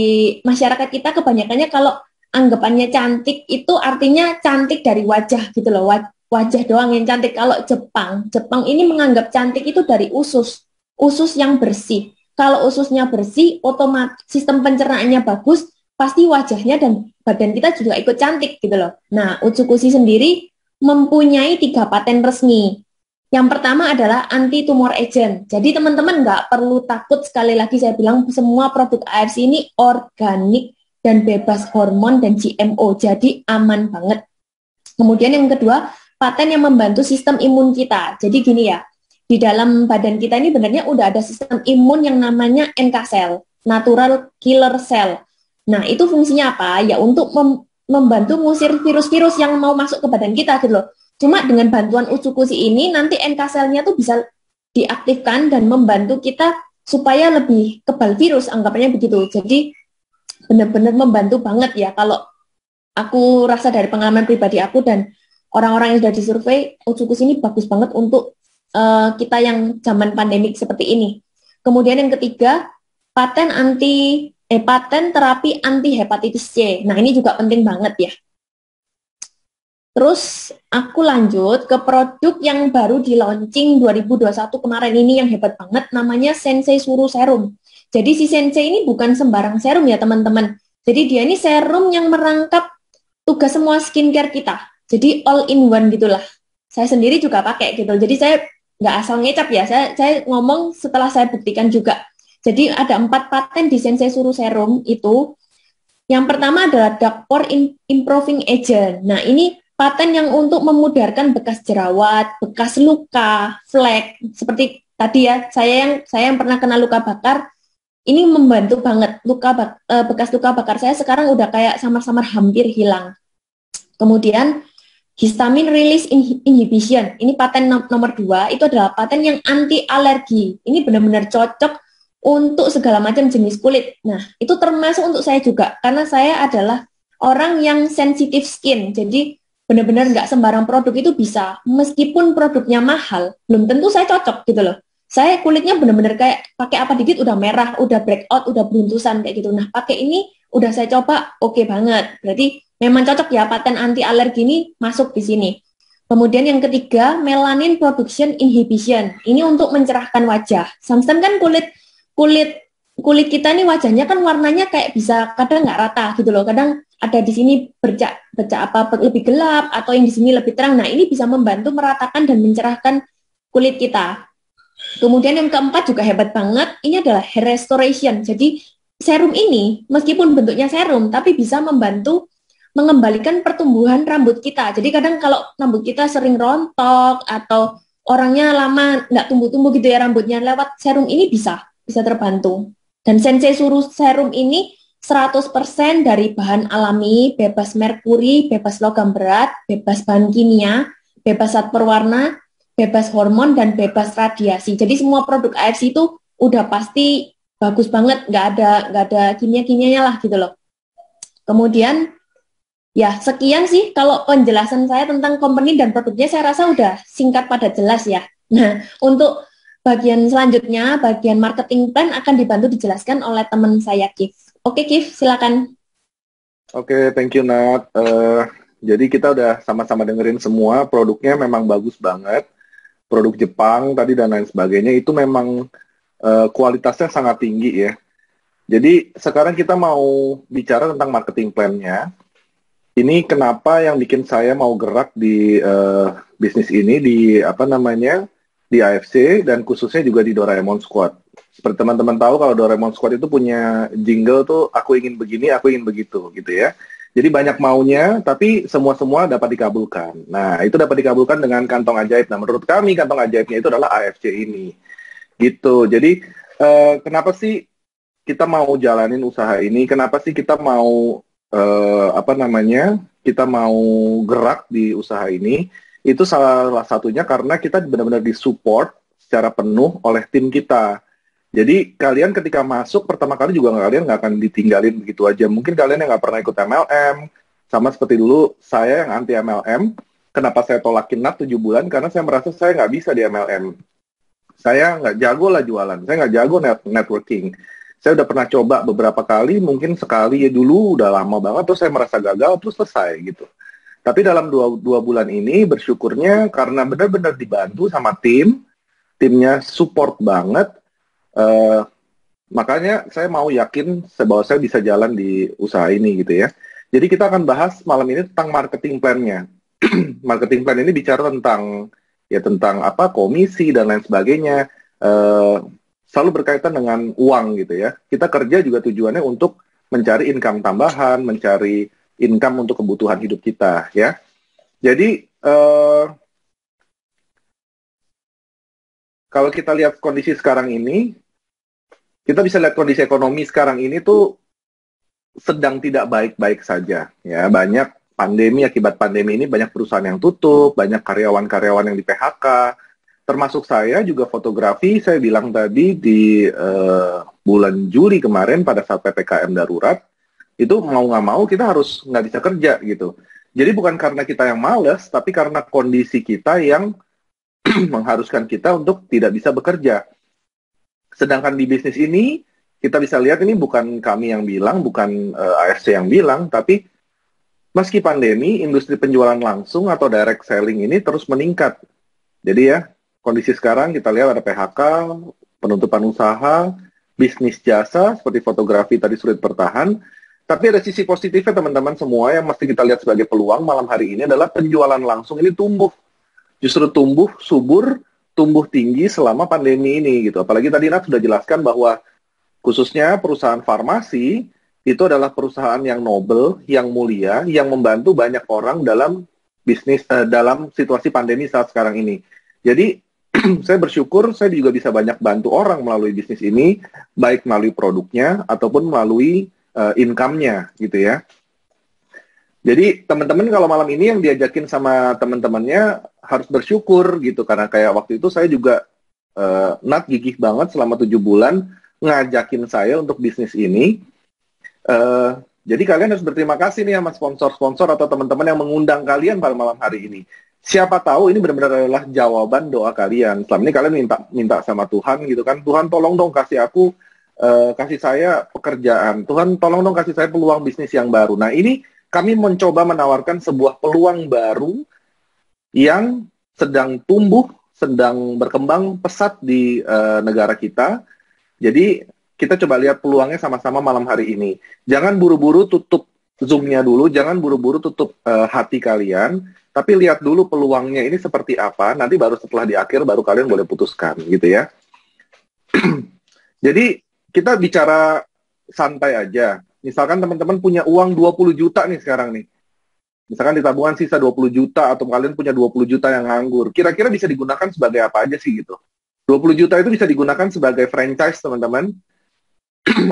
masyarakat kita kebanyakannya kalau anggapannya cantik itu artinya cantik dari wajah gitu loh. Wajah doang yang cantik. Kalau Jepang ini menganggap cantik itu dari usus yang bersih. Kalau ususnya bersih, otomatis sistem pencernaannya bagus, pasti wajahnya dan badan kita juga ikut cantik gitu loh. Nah, Utsukushi sendiri mempunyai 3 paten resmi. Yang pertama adalah anti-tumor agent. Jadi teman-teman nggak perlu takut, sekali lagi saya bilang semua produk AFC ini organik dan bebas hormon dan GMO, jadi aman banget. Kemudian yang kedua, paten yang membantu sistem imun kita. Jadi gini ya, di dalam badan kita ini sebenarnya udah ada sistem imun yang namanya NK cell, natural killer cell. Nah, itu fungsinya apa? Ya untuk membantu ngusir virus-virus yang mau masuk ke badan kita gitu loh. Cuma dengan bantuan Utsukushi ini nanti NK cell-nya tuh bisa diaktifkan dan membantu kita supaya lebih kebal virus, anggapannya begitu. Jadi benar-benar membantu banget ya kalau aku rasa dari pengalaman pribadi aku dan orang-orang yang sudah disurvei, Utsukushi ini bagus banget untuk kita yang zaman pandemik seperti ini. Kemudian yang ketiga, paten terapi anti hepatitis C. Nah, ini juga penting banget ya. Terus aku lanjut ke produk yang baru di launching 2021 kemarin ini yang hebat banget, namanya Sensei Suru Serum. Jadi si Sensei ini bukan sembarang serum ya teman-teman. Jadi dia ini serum yang merangkap tugas semua skincare kita. Jadi all in one gitulah. Saya sendiri juga pakai gitu. Jadi saya nggak asal ngecap ya, saya ngomong setelah saya buktikan juga. Jadi ada 4 paten di Sensei Suru Serum itu. Yang pertama adalah Dark Pore Improving Agent. Nah, ini paten yang untuk memudarkan bekas jerawat, bekas luka, flek. Seperti tadi ya, saya yang pernah kena luka bakar, ini membantu banget. Bekas luka bakar saya sekarang udah kayak samar-samar hampir hilang. Kemudian Histamine Release Inhibition, ini paten nomor 2, itu adalah paten yang anti alergi. Ini benar-benar cocok untuk segala macam jenis kulit. Nah, itu termasuk untuk saya juga, karena saya adalah orang yang sensitif skin, jadi benar-benar nggak sembarang produk itu bisa. Meskipun produknya mahal, belum tentu saya cocok gitu loh. Saya kulitnya benar-benar kayak pakai apa dikit udah merah, udah breakout, udah beruntusan kayak gitu. Nah, pakai ini udah saya coba oke banget. Berarti memang cocok ya, paten anti alergi ini masuk di sini. Kemudian yang ketiga, Melanin Production Inhibition. Ini untuk mencerahkan wajah. Sometimes kan kulit kita nih wajahnya kan warnanya kayak bisa kadang nggak rata gitu loh. Kadang ada di sini bercak lebih gelap atau yang di sini lebih terang. Nah, ini bisa membantu meratakan dan mencerahkan kulit kita. Kemudian yang keempat juga hebat banget, ini adalah hair restoration. Jadi serum ini meskipun bentuknya serum tapi bisa membantu mengembalikan pertumbuhan rambut kita. Jadi kadang kalau rambut kita sering rontok atau orangnya lama nggak tumbuh-tumbuh gitu ya rambutnya, lewat serum ini bisa terbantu. Dan Sensei Suru Serum ini 100% dari bahan alami, bebas merkuri, bebas logam berat, bebas bahan kimia, bebas zat perwarna, bebas hormon, dan bebas radiasi. Jadi semua produk AFC itu udah pasti bagus banget, nggak ada kimia-kimianya lah gitu loh. Kemudian ya sekian sih kalau penjelasan saya tentang company dan produknya, saya rasa udah singkat padat jelas ya. Nah, untuk bagian selanjutnya, bagian marketing plan akan dibantu dijelaskan oleh teman saya Kif. Oke Kif, silakan. Oke, thank you Nat. Jadi kita udah sama-sama dengerin semua, produknya memang bagus banget. Produk Jepang tadi dan lain sebagainya itu memang kualitasnya sangat tinggi ya. Jadi sekarang kita mau bicara tentang marketing plan-nya. Ini kenapa yang bikin saya mau gerak di bisnis ini di di AFC dan khususnya juga di Doraemon Squad. Seperti teman-teman tahu kalau Doraemon Squad itu punya jingle tuh aku ingin begini, aku ingin begitu gitu ya. Jadi banyak maunya, tapi semua dapat dikabulkan. Nah, itu dapat dikabulkan dengan kantong ajaib. Nah, menurut kami kantong ajaibnya itu adalah AFC ini. Gitu. Jadi, kenapa sih kita mau jalanin usaha ini? Kenapa sih kita mau, kita mau gerak di usaha ini? Itu salah satunya karena kita benar-benar disupport secara penuh oleh tim kita. Jadi kalian ketika masuk pertama kali juga kalian nggak akan ditinggalin begitu aja. Mungkin kalian yang nggak pernah ikut MLM, sama seperti dulu saya yang anti MLM. Kenapa saya tolakin NAT 7 bulan? Karena saya merasa saya nggak bisa di MLM. Saya nggak jago lah jualan, saya nggak jago networking. Saya udah pernah coba beberapa kali, mungkin sekali ya dulu, udah lama banget, terus saya merasa gagal, terus selesai gitu. Tapi dalam dua bulan ini, bersyukurnya karena benar-benar dibantu sama timnya support banget, eh, makanya saya mau yakin bahwa saya bisa jalan di usaha ini gitu ya. Jadi kita akan bahas malam ini tentang marketing plan-nya. Marketing plan ini bicara tentang apa komisi dan lain sebagainya. Eh, Selalu berkaitan dengan uang gitu ya. Kita kerja juga tujuannya untuk mencari income tambahan, mencari income untuk kebutuhan hidup kita ya. Jadi kalau kita lihat kondisi sekarang ini, kita bisa lihat kondisi ekonomi sekarang ini tuh sedang tidak baik-baik saja ya. Banyak pandemi, akibat pandemi ini banyak perusahaan yang tutup, banyak karyawan-karyawan yang di PHK. Termasuk saya juga fotografi, saya bilang tadi di bulan Juli kemarin pada saat PPKM darurat, itu mau nggak mau kita harus nggak bisa kerja gitu. Jadi bukan karena kita yang males, tapi karena kondisi kita yang mengharuskan kita untuk tidak bisa bekerja. Sedangkan di bisnis ini, kita bisa lihat ini bukan kami yang bilang, bukan AFC yang bilang, tapi meski pandemi, industri penjualan langsung atau direct selling ini terus meningkat. Jadi ya, kondisi sekarang kita lihat ada PHK, penutupan usaha, bisnis jasa seperti fotografi tadi sulit bertahan. Tapi ada sisi positifnya teman-teman semua yang mesti kita lihat sebagai peluang malam hari ini adalah penjualan langsung ini tumbuh. Justru tumbuh subur, tumbuh tinggi selama pandemi ini gitu. Apalagi tadi Nat sudah jelaskan bahwa khususnya perusahaan farmasi itu adalah perusahaan yang nobel, yang mulia, yang membantu banyak orang dalam bisnis, dalam situasi pandemi saat sekarang ini. Jadi saya bersyukur saya juga bisa banyak bantu orang melalui bisnis ini, baik melalui produknya ataupun melalui income-nya gitu ya. Jadi teman-teman kalau malam ini yang diajakin sama teman-temannya harus bersyukur gitu, karena kayak waktu itu saya juga Nat gigih banget selama 7 bulan ngajakin saya untuk bisnis ini. Jadi kalian harus berterima kasih nih sama sponsor-sponsor atau teman-teman yang mengundang kalian pada malam hari ini. Siapa tahu ini benar-benar adalah jawaban doa kalian. Selama ini kalian minta sama Tuhan gitu kan. Tuhan tolong dong kasih aku, kasih saya pekerjaan. Tuhan tolong dong kasih saya peluang bisnis yang baru. Nah ini kami mencoba menawarkan sebuah peluang baru yang sedang tumbuh, sedang berkembang pesat di negara kita. Jadi kita coba lihat peluangnya sama-sama malam hari ini. Jangan buru-buru tutup Zoom-nya dulu, jangan buru-buru tutup hati kalian, tapi lihat dulu peluangnya ini seperti apa, nanti baru setelah di akhir baru kalian boleh putuskan, gitu ya. Jadi kita bicara santai aja. Misalkan teman-teman punya uang 20 juta nih sekarang nih. Misalkan di tabungan sisa 20 juta atau kalian punya 20 juta yang nganggur. Kira-kira bisa digunakan sebagai apa aja sih gitu. 20 juta itu bisa digunakan sebagai franchise, teman-teman.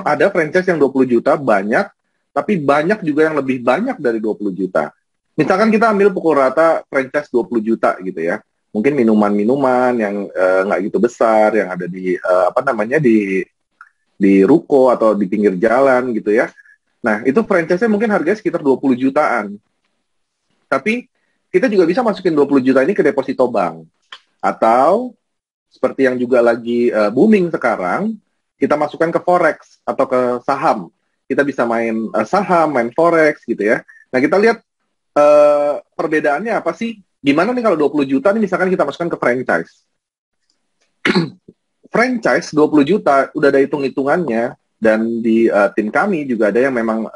Ada franchise yang 20 juta banyak, tapi banyak juga yang lebih banyak dari 20 juta. Misalkan kita ambil pukul rata franchise 20 juta gitu ya. Mungkin minuman-minuman yang nggak gitu besar, yang ada di di ruko atau di pinggir jalan gitu ya. Nah, itu franchise-nya mungkin harganya sekitar 20 jutaan. Tapi kita juga bisa masukin 20 juta ini ke deposito bank. Atau seperti yang juga lagi booming sekarang, kita masukkan ke forex atau ke saham. Kita bisa main saham, main forex gitu ya. Nah, kita lihat perbedaannya apa sih? Gimana nih kalau 20 juta nih misalkan kita masukkan ke franchise. Franchise 20 juta udah ada hitung-hitungannya, dan di tim kami juga ada yang memang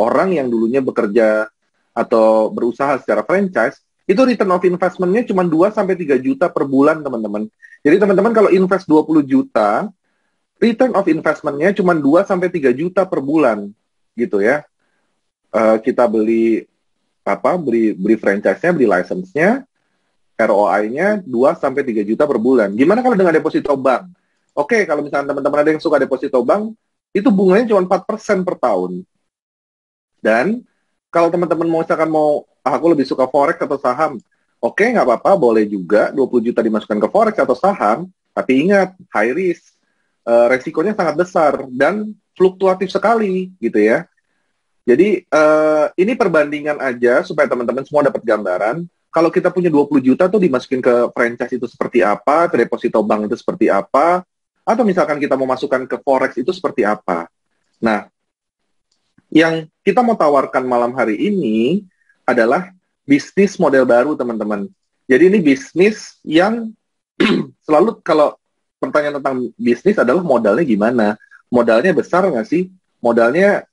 orang yang dulunya bekerja atau berusaha secara franchise, itu return of investment-nya cuma 2-3 juta per bulan, teman-teman. Jadi teman-teman kalau invest 20 juta, return of investment-nya cuma 2-3 juta per bulan, gitu ya. Kita beli franchise-nya, beli license-nya, ROI-nya 2-3 juta per bulan. Gimana kalau dengan deposito bank? Oke, kalau misalnya teman-teman ada yang suka deposito bank, itu bunganya cuma 4% per tahun. Dan kalau teman-teman aku lebih suka forex atau saham, oke, nggak apa-apa, boleh juga 20 juta dimasukkan ke forex atau saham, tapi ingat, high risk. resikonya sangat besar dan fluktuatif sekali gitu ya. Jadi ini perbandingan aja supaya teman-teman semua dapat gambaran. Kalau kita punya 20 juta tuh dimasukin ke franchise itu seperti apa, ke deposito bank itu seperti apa, atau misalkan kita mau masukkan ke forex itu seperti apa. Nah, yang kita mau tawarkan malam hari ini adalah bisnis model baru, teman-teman. Jadi ini bisnis yang selalu kalau pertanyaan tentang bisnis adalah modalnya gimana? Modalnya besar nggak sih? Modalnya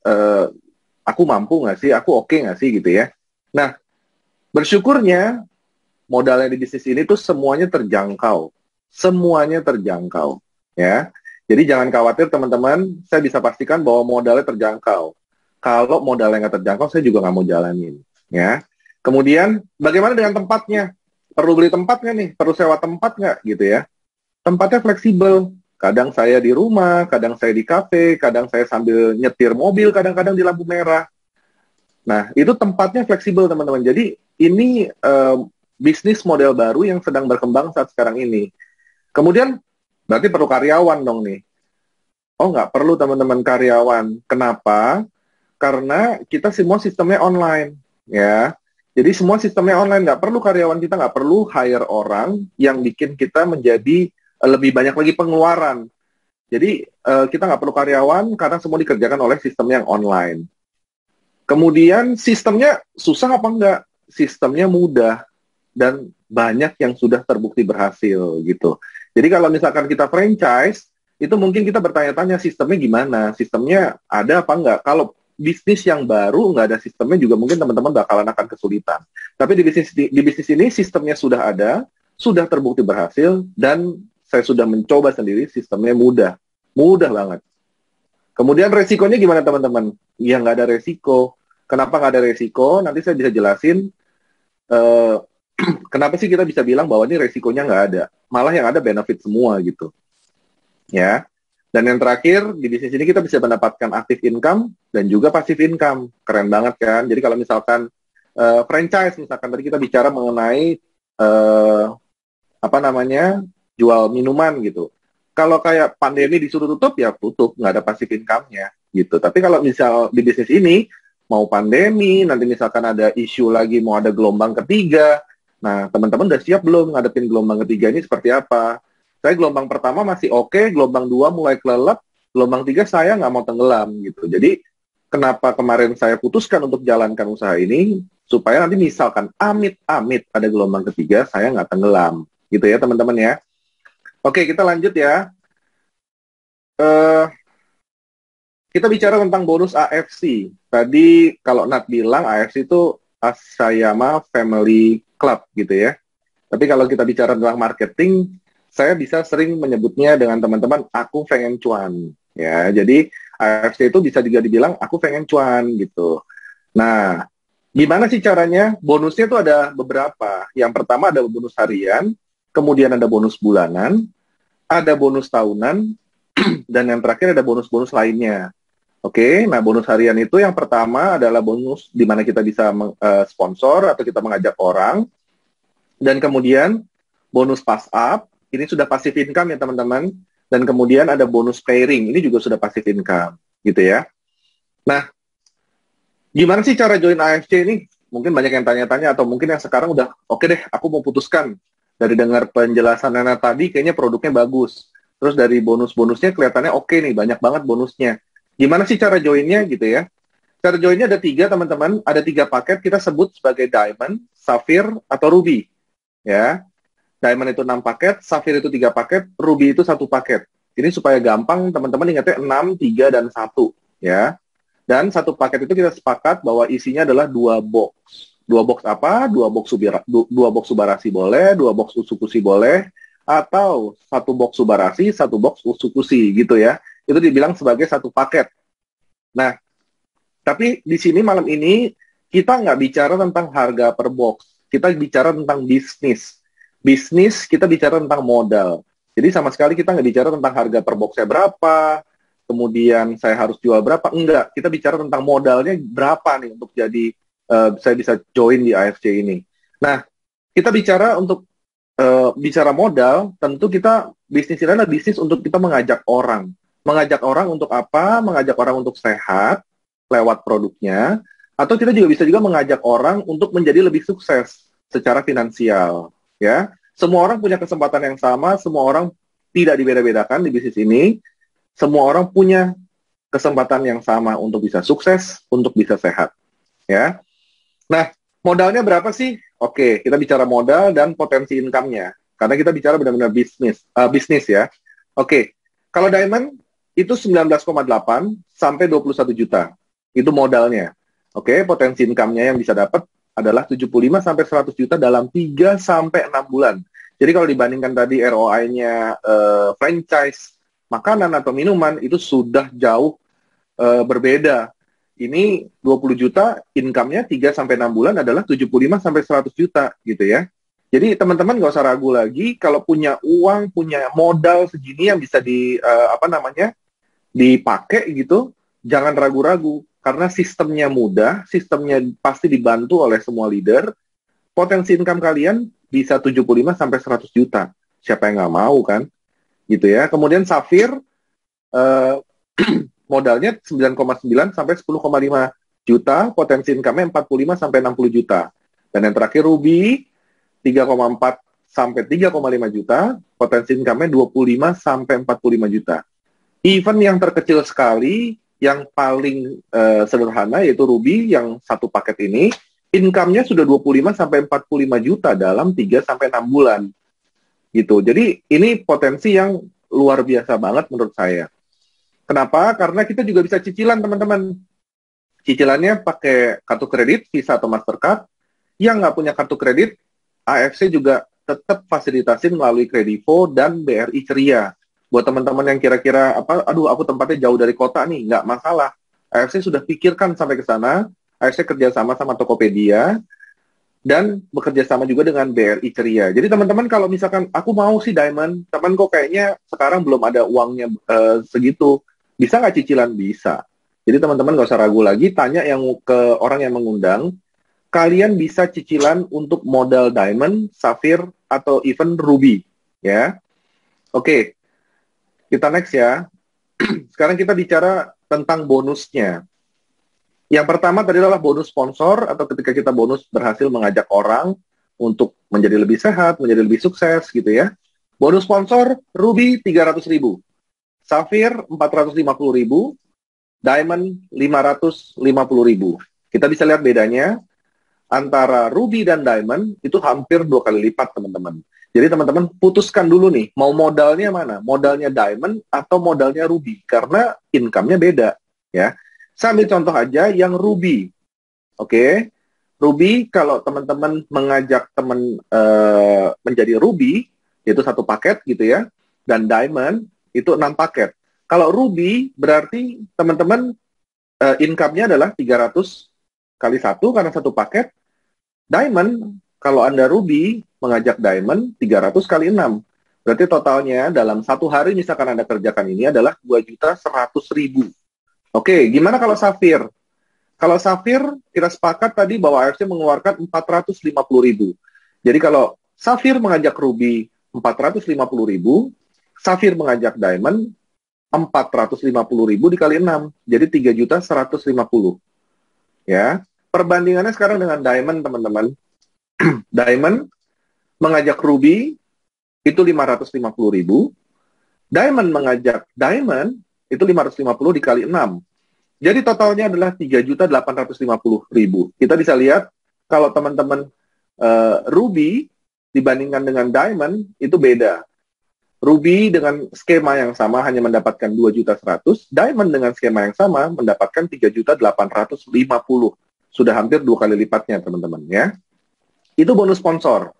aku mampu nggak sih? Aku oke nggak sih gitu ya? Nah, bersyukurnya modalnya di bisnis ini tuh semuanya terjangkau. Semuanya terjangkau. Ya. Jadi jangan khawatir teman-teman, saya bisa pastikan bahwa modalnya terjangkau. Kalau modalnya nggak terjangkau, saya juga nggak mau jalanin. Ya. Kemudian, bagaimana dengan tempatnya? Perlu beli tempat nggak nih? Perlu sewa tempat nggak gitu ya? Tempatnya fleksibel. Kadang saya di rumah, kadang saya di kafe, kadang saya sambil nyetir mobil, kadang-kadang di lampu merah. Nah, itu tempatnya fleksibel, teman-teman. Jadi, ini bisnis model baru yang sedang berkembang saat sekarang ini. Kemudian, berarti perlu karyawan dong nih. Oh, nggak perlu teman-teman karyawan. Kenapa? Karena kita semua sistemnya online. Ya. Jadi, semua sistemnya online. Nggak perlu karyawan kita, nggak perlu hire orang yang bikin kita menjadi lebih banyak lagi pengeluaran. Jadi kita nggak perlu karyawan karena semua dikerjakan oleh sistem yang online. Kemudian sistemnya susah apa enggak? Sistemnya mudah dan banyak yang sudah terbukti berhasil gitu. Jadi kalau misalkan kita franchise, itu mungkin kita bertanya-tanya sistemnya gimana? Sistemnya ada apa enggak? Kalau bisnis yang baru nggak ada sistemnya juga mungkin teman-teman bakalan akan kesulitan. Tapi di bisnis ini sistemnya sudah ada, sudah terbukti berhasil dan saya sudah mencoba sendiri, sistemnya mudah banget. Kemudian resikonya gimana teman-teman? Ya nggak ada resiko. Kenapa nggak ada resiko? Nanti saya bisa jelasin kenapa sih kita bisa bilang bahwa ini resikonya nggak ada. Malah yang ada benefit semua gitu. Ya. Dan yang terakhir, di bisnis ini kita bisa mendapatkan active income dan juga passive income. Keren banget kan? Jadi kalau misalkan franchise, misalkan tadi kita bicara mengenai jual minuman gitu. Kalau kayak pandemi disuruh tutup, ya tutup, nggak ada passive income-nya gitu. Tapi kalau misal di bisnis ini, mau pandemi, nanti misalkan ada isu lagi, mau ada gelombang ketiga, nah teman-teman udah siap belum ngadepin gelombang ketiga ini seperti apa? Saya gelombang pertama masih oke, gelombang 2 mulai kelelep, gelombang 3 saya nggak mau tenggelam gitu. Jadi, kenapa kemarin saya putuskan untuk jalankan usaha ini, supaya nanti misalkan amit-amit ada gelombang ketiga, saya nggak tenggelam. Gitu ya teman-teman ya. Oke, kita lanjut ya. Kita bicara tentang bonus AFC. Tadi kalau Nat bilang AFC itu Asayama Family Club gitu ya. Tapi kalau kita bicara tentang marketing, saya bisa sering menyebutnya dengan teman-teman, aku pengen cuan. Ya, jadi AFC itu bisa juga dibilang, aku pengen cuan gitu. Nah, gimana sih caranya? Bonusnya itu ada beberapa. Yang pertama ada bonus harian, kemudian ada bonus bulanan, ada bonus tahunan, dan yang terakhir ada bonus-bonus lainnya. Oke, nah bonus harian itu yang pertama adalah bonus di mana kita bisa sponsor atau kita mengajak orang. Dan kemudian bonus pass up, ini sudah passive income ya teman-teman. Dan kemudian ada bonus pairing, ini juga sudah passive income, gitu ya. Nah, gimana sih cara join AFC ini? Mungkin banyak yang tanya-tanya atau mungkin yang sekarang udah, oke deh, aku mau putuskan. Dari dengar penjelasan Nana tadi, kayaknya produknya bagus. Terus dari bonus-bonusnya kelihatannya oke nih, banyak banget bonusnya. Gimana sih cara joinnya gitu ya? Cara joinnya ada 3 teman-teman, ada 3 paket kita sebut sebagai Diamond, Sapphire, atau Ruby. Ya, Diamond itu 6 paket, Sapphire itu 3 paket, Ruby itu 1 paket. Ini supaya gampang teman-teman ingatnya 6, 3, dan 1. Ya. Dan 1 paket itu kita sepakat bahwa isinya adalah 2 box. 2 box apa? 2 box Subarasi boleh, 2 box Usukushi boleh, atau 1 box Subarasi, 1 box Usukushi gitu ya. Itu dibilang sebagai 1 paket. Nah, tapi di sini malam ini kita nggak bicara tentang harga per box. Kita bicara tentang bisnis. Bisnis kita bicara tentang modal. Jadi sama sekali kita nggak bicara tentang harga per boxnya berapa, kemudian saya harus jual berapa. Enggak, kita bicara tentang modalnya berapa nih untuk jadi saya bisa join di AFC ini. Nah, kita bicara untuk bicara modal, tentu kita bisnis ini adalah bisnis untuk kita mengajak orang. Mengajak orang untuk apa? Mengajak orang untuk sehat lewat produknya, atau kita juga bisa mengajak orang untuk menjadi lebih sukses secara finansial. Ya, semua orang punya kesempatan yang sama, semua orang tidak dibeda-bedakan di bisnis ini. Semua orang punya kesempatan yang sama untuk bisa sukses, untuk bisa sehat. Ya, nah modalnya berapa sih? Oke, kita bicara modal dan potensi income-nya. Karena kita bicara benar-benar bisnis ya. Oke, kalau diamond itu 19,8 sampai 21 juta. Itu modalnya. Oke, potensi income-nya yang bisa dapat adalah 75 sampai 100 juta dalam 3 sampai 6 bulan. Jadi kalau dibandingkan tadi ROI-nya franchise, makanan atau minuman itu sudah jauh berbeda. Ini 20 juta, income-nya 3 sampai 6 bulan adalah 75 sampai 100 juta gitu ya. Jadi teman-teman nggak usah ragu lagi kalau punya uang, punya modal segini yang bisa dipakai gitu, jangan ragu-ragu karena sistemnya mudah, sistemnya pasti dibantu oleh semua leader. Potensi income kalian bisa 75 sampai 100 juta. Siapa yang nggak mau kan? Gitu ya. Kemudian Safir modalnya 9,9 sampai 10,5 juta, potensi income-nya 45 sampai 60 juta. Dan yang terakhir Ruby 3,4 sampai 3,5 juta, potensi income-nya 25 sampai 45 juta. Even yang terkecil sekali, yang paling sederhana yaitu Ruby yang satu paket ini, income-nya sudah 25 sampai 45 juta dalam 3 sampai 6 bulan. Gitu. Jadi ini potensi yang luar biasa banget menurut saya. Kenapa? Karena kita juga bisa cicilan, teman-teman. Cicilannya pakai kartu kredit, Visa atau Mastercard. Yang nggak punya kartu kredit, AFC juga tetap fasilitasin melalui Kredivo dan BRI Ceria. Buat teman-teman yang kira-kira, aduh aku tempatnya jauh dari kota nih, nggak masalah. AFC sudah pikirkan sampai ke sana. AFC kerjasama sama Tokopedia, dan bekerja sama juga dengan BRI Ceria. Jadi teman-teman kalau misalkan aku mau sih Diamond, teman kok kayaknya sekarang belum ada uangnya segitu. Bisa nggak cicilan? Bisa. Jadi teman-teman nggak usah ragu lagi, tanya yang ke orang yang mengundang, kalian bisa cicilan untuk modal Diamond, Safir, atau even Ruby. Ya. Oke, kita next ya. Sekarang kita bicara tentang bonusnya. Yang pertama tadi adalah bonus sponsor, atau ketika kita bonus berhasil mengajak orang untuk menjadi lebih sehat, menjadi lebih sukses gitu ya. Bonus sponsor, Ruby 300.000. Safir 450.000, Diamond 550.000. Kita bisa lihat bedanya antara Ruby dan Diamond itu hampir 2 kali lipat, teman-teman. Jadi teman-teman putuskan dulu nih, mau modalnya mana? Modalnya Diamond atau modalnya Ruby? Karena income-nya beda, ya. Saya ambil contoh aja yang Ruby. Oke. Ruby, kalau teman-teman mengajak teman menjadi Ruby, yaitu satu paket gitu ya, dan Diamond itu 6 paket. Kalau Ruby berarti teman-teman income-nya adalah 300 kali 1 karena satu paket. Diamond, kalau Anda Ruby mengajak Diamond 300 kali 6. Berarti totalnya dalam satu hari misalkan Anda kerjakan ini adalah 2.100.000. Oke, gimana kalau Safir? Kalau Safir, kita sepakat tadi bahwa AFC mengeluarkan 450.000. Jadi kalau Safir mengajak Ruby 450.000, Safir mengajak Diamond 450.000 dikali 6, jadi 3.150.000. Ya, perbandingannya sekarang dengan Diamond, teman-teman. Diamond mengajak Ruby itu 550.000, Diamond mengajak Diamond itu 550 dikali 6. Jadi totalnya adalah 3.850.000. Kita bisa lihat kalau teman-teman Ruby dibandingkan dengan Diamond itu beda. Ruby dengan skema yang sama hanya mendapatkan 2.100.000, Diamond dengan skema yang sama mendapatkan 3.850.000. Sudah hampir 2 kali lipatnya, teman-teman ya. Itu bonus sponsor.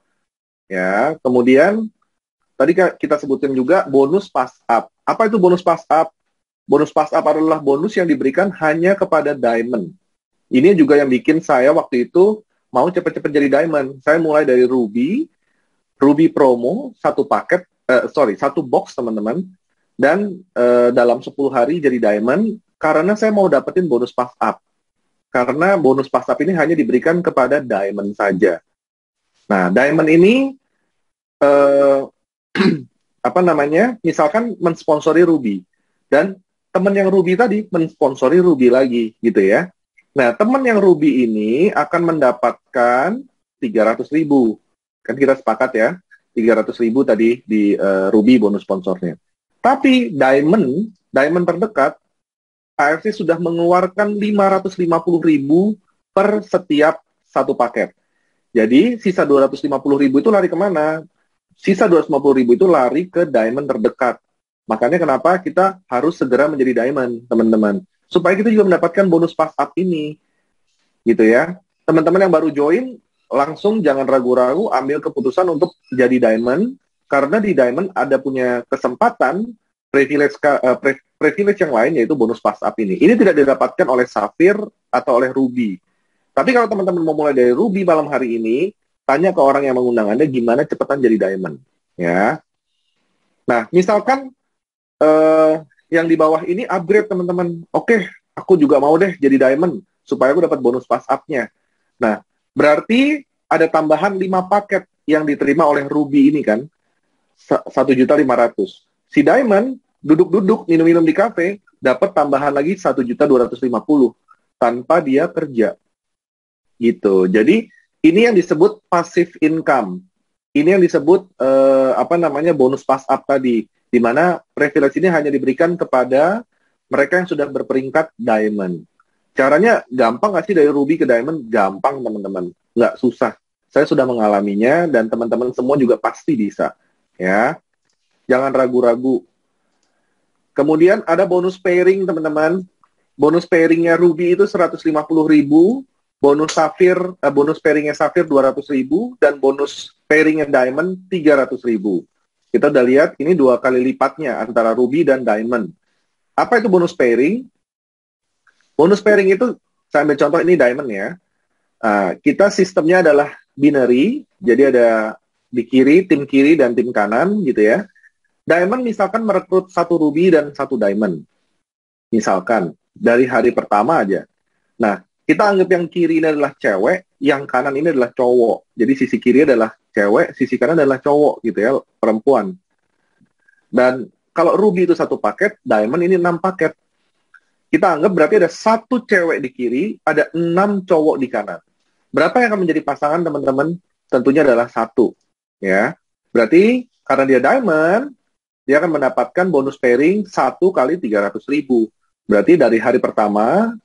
Ya, kemudian tadi kita sebutin juga bonus pass up. Apa itu bonus pass up? Bonus pass up adalah bonus yang diberikan hanya kepada Diamond. Ini juga yang bikin saya waktu itu mau cepat-cepat jadi Diamond. Saya mulai dari Ruby promo, satu box, teman-teman. Dan dalam 10 hari jadi Diamond, karena saya mau dapetin bonus pass up. Karena bonus pass up ini hanya diberikan kepada Diamond saja. Nah, Diamond ini eh, apa namanya, misalkan mensponsori Ruby, dan teman yang Ruby tadi mensponsori Ruby lagi, gitu ya. Nah, teman yang Ruby ini akan mendapatkan 300.000. Kan kita sepakat ya, 300.000 tadi di Ruby bonus sponsornya. Tapi Diamond terdekat, AFC sudah mengeluarkan 550.000 per setiap satu paket. Jadi, sisa 250.000 itu lari kemana? Sisa 250.000 itu lari ke Diamond terdekat. Makanya kenapa kita harus segera menjadi Diamond, teman-teman. Supaya kita juga mendapatkan bonus pass up ini. Gitu ya. Teman-teman yang baru join, langsung jangan ragu-ragu ambil keputusan untuk jadi Diamond. Karena di Diamond ada punya kesempatan privilege yang lain, yaitu bonus pass up ini. Ini tidak didapatkan oleh Sapphire atau oleh Ruby. Tapi kalau teman-teman mau mulai dari Ruby malam hari ini, tanya ke orang yang mengundang Anda gimana cepetan jadi Diamond. Ya. Nah, misalkan yang di bawah ini upgrade, teman-teman. Oke, aku juga mau deh jadi Diamond supaya aku dapat bonus pass up-nya. Nah, berarti ada tambahan 5 paket yang diterima oleh Ruby ini kan. 1.500.000. Si Diamond duduk-duduk minum-minum di kafe dapat tambahan lagi 1.250.000 tanpa dia kerja. Gitu. Jadi ini yang disebut passive income. Ini yang disebut bonus pass up tadi, di mana privilege ini hanya diberikan kepada mereka yang sudah berperingkat Diamond. Caranya gampang nggak sih dari Ruby ke Diamond? Gampang, teman-teman. Nggak susah. Saya sudah mengalaminya dan teman-teman semua juga pasti bisa. Ya, jangan ragu-ragu. Kemudian ada bonus pairing, teman-teman. Bonus pairingnya Ruby itu 150.000. Bonus pairingnya Sapphire 200.000 dan bonus pairingnya Diamond 300.000. Kita udah lihat ini 2 kali lipatnya antara Ruby dan Diamond. Apa itu bonus pairing? Bonus pairing itu, saya ambil contoh ini Diamond ya. Kita sistemnya adalah binary, jadi ada di kiri, tim kiri dan tim kanan gitu ya. Diamond misalkan merekrut 1 Ruby dan 1 Diamond. Misalkan dari hari pertama aja. Nah, kita anggap yang kiri ini adalah cewek, yang kanan ini adalah cowok. Jadi sisi kiri adalah cewek, sisi kanan adalah cowok gitu ya, perempuan. Dan kalau Ruby itu 1 paket, Diamond ini 6 paket. Kita anggap berarti ada 1 cewek di kiri, ada 6 cowok di kanan. Berapa yang akan menjadi pasangan, teman-teman? Tentunya adalah 1. Ya. Berarti karena dia Diamond, dia akan mendapatkan bonus pairing 1 kali 300.000. Berarti dari hari pertama,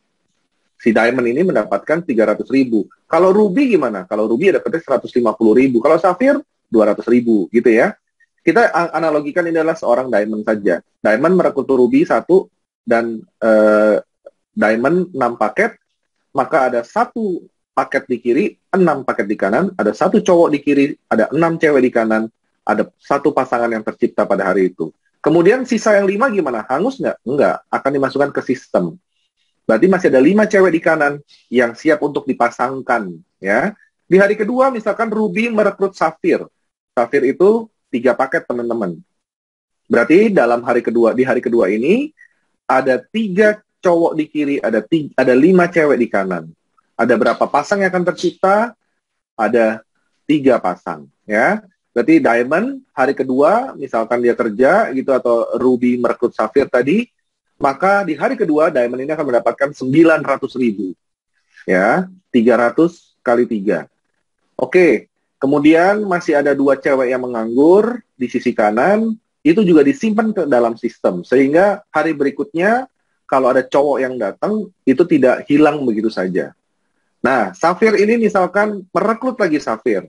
si Diamond ini mendapatkan 300.000. Kalau Ruby gimana? Kalau Ruby dapatnya 150.000. Kalau Sapphire 200.000 gitu ya. Kita analogikan ini adalah seorang Diamond saja. Diamond merekrut Ruby 1 dan Diamond 6 paket, maka ada 1 paket di kiri, 6 paket di kanan, ada 1 cowok di kiri, ada 6 cewek di kanan, ada 1 pasangan yang tercipta pada hari itu. Kemudian sisa yang 5 gimana? Hangus nggak? Enggak, akan dimasukkan ke sistem. Berarti masih ada 5 cewek di kanan yang siap untuk dipasangkan. Ya. Di hari kedua, misalkan Ruby merekrut Sapphire. Sapphire itu 3 paket, teman-teman. Berarti di hari kedua ini, ada 3 cowok di kiri, ada 5 cewek di kanan. Ada berapa pasang yang akan tercipta? Ada 3 pasang. Ya. Berarti Diamond hari kedua, misalkan dia kerja gitu, atau Ruby merekrut Sapphire tadi, maka di hari kedua Diamond ini akan mendapatkan 900.000. Ya, 300 kali 3. Oke, kemudian masih ada 2 cewek yang menganggur di sisi kanan, itu juga disimpan ke dalam sistem. Sehingga hari berikutnya, kalau ada cowok yang datang, itu tidak hilang begitu saja. Nah, Sapphire ini misalkan merekrut lagi Sapphire.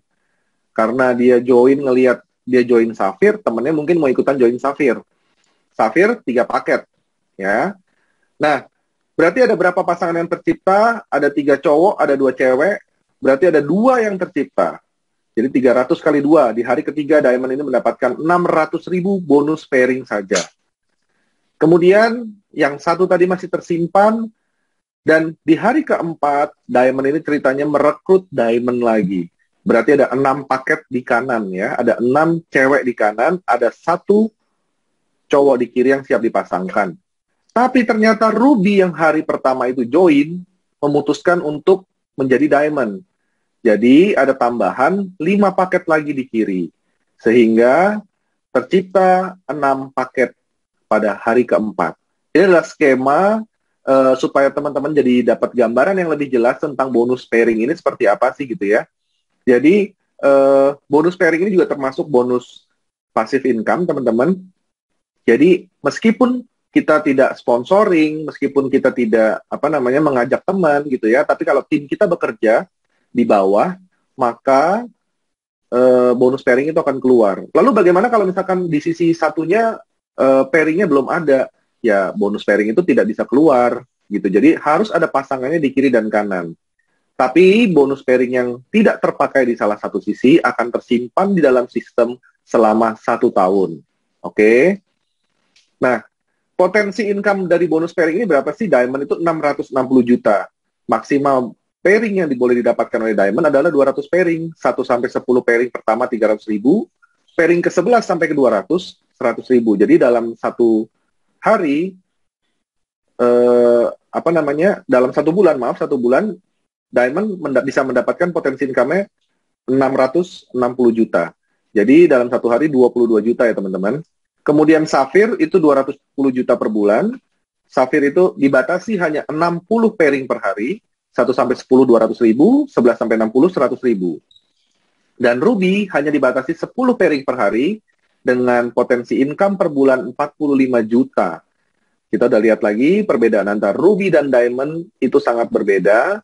Karena dia ngelihat dia join Sapphire, temennya mungkin mau ikutan join Sapphire. Sapphire 3 paket. Ya. Nah, berarti ada berapa pasangan yang tercipta? Ada 3 cowok, ada 2 cewek. Berarti ada 2 yang tercipta. Jadi 300 kali 2. Di hari ketiga, Diamond ini mendapatkan 600.000 bonus pairing saja. Kemudian, yang 1 tadi masih tersimpan. Dan di hari keempat, Diamond ini ceritanya merekrut Diamond lagi. Berarti ada 6 paket di kanan ya. Ada 6 cewek di kanan, ada 1 cowok di kiri yang siap dipasangkan. Tapi ternyata Ruby yang hari pertama itu join, memutuskan untuk menjadi Diamond. Jadi ada tambahan 5 paket lagi di kiri. Sehingga tercipta 6 paket pada hari keempat. Ini adalah skema supaya teman-teman jadi dapat gambaran yang lebih jelas tentang bonus pairing ini seperti apa sih gitu ya. Jadi bonus pairing ini juga termasuk bonus passive income teman-teman. Jadi meskipun kita tidak sponsoring, meskipun kita tidak mengajak teman gitu ya, tapi kalau tim kita bekerja di bawah, maka bonus pairing itu akan keluar. Lalu bagaimana kalau misalkan di sisi satunya pairingnya belum ada? Ya bonus pairing itu tidak bisa keluar gitu. Jadi harus ada pasangannya di kiri dan kanan. Tapi bonus pairing yang tidak terpakai di salah satu sisi akan tersimpan di dalam sistem selama 1 tahun. Oke? Nah, potensi income dari bonus pairing ini berapa sih? Diamond itu 660 juta. Maksimal pairing yang boleh didapatkan oleh Diamond adalah 200 pairing. 1 sampai 10 pairing pertama 300 ribu. Pairing ke 11 sampai ke 200, 100 ribu. Jadi dalam 1 hari, dalam 1 bulan, 1 bulan, Diamond bisa mendapatkan potensi income-nya 660 juta. Jadi dalam 1 hari 22 juta ya teman-teman. Kemudian Sapphire itu 210 juta per bulan. Sapphire itu dibatasi hanya 60 pairing per hari. 1 sampai 10, 200 ribu. 11 sampai 60, 100 ribu. Dan Ruby hanya dibatasi 10 pairing per hari dengan potensi income per bulan 45 juta. Kita udah lihat lagi perbedaan antara Ruby dan Diamond itu sangat berbeda.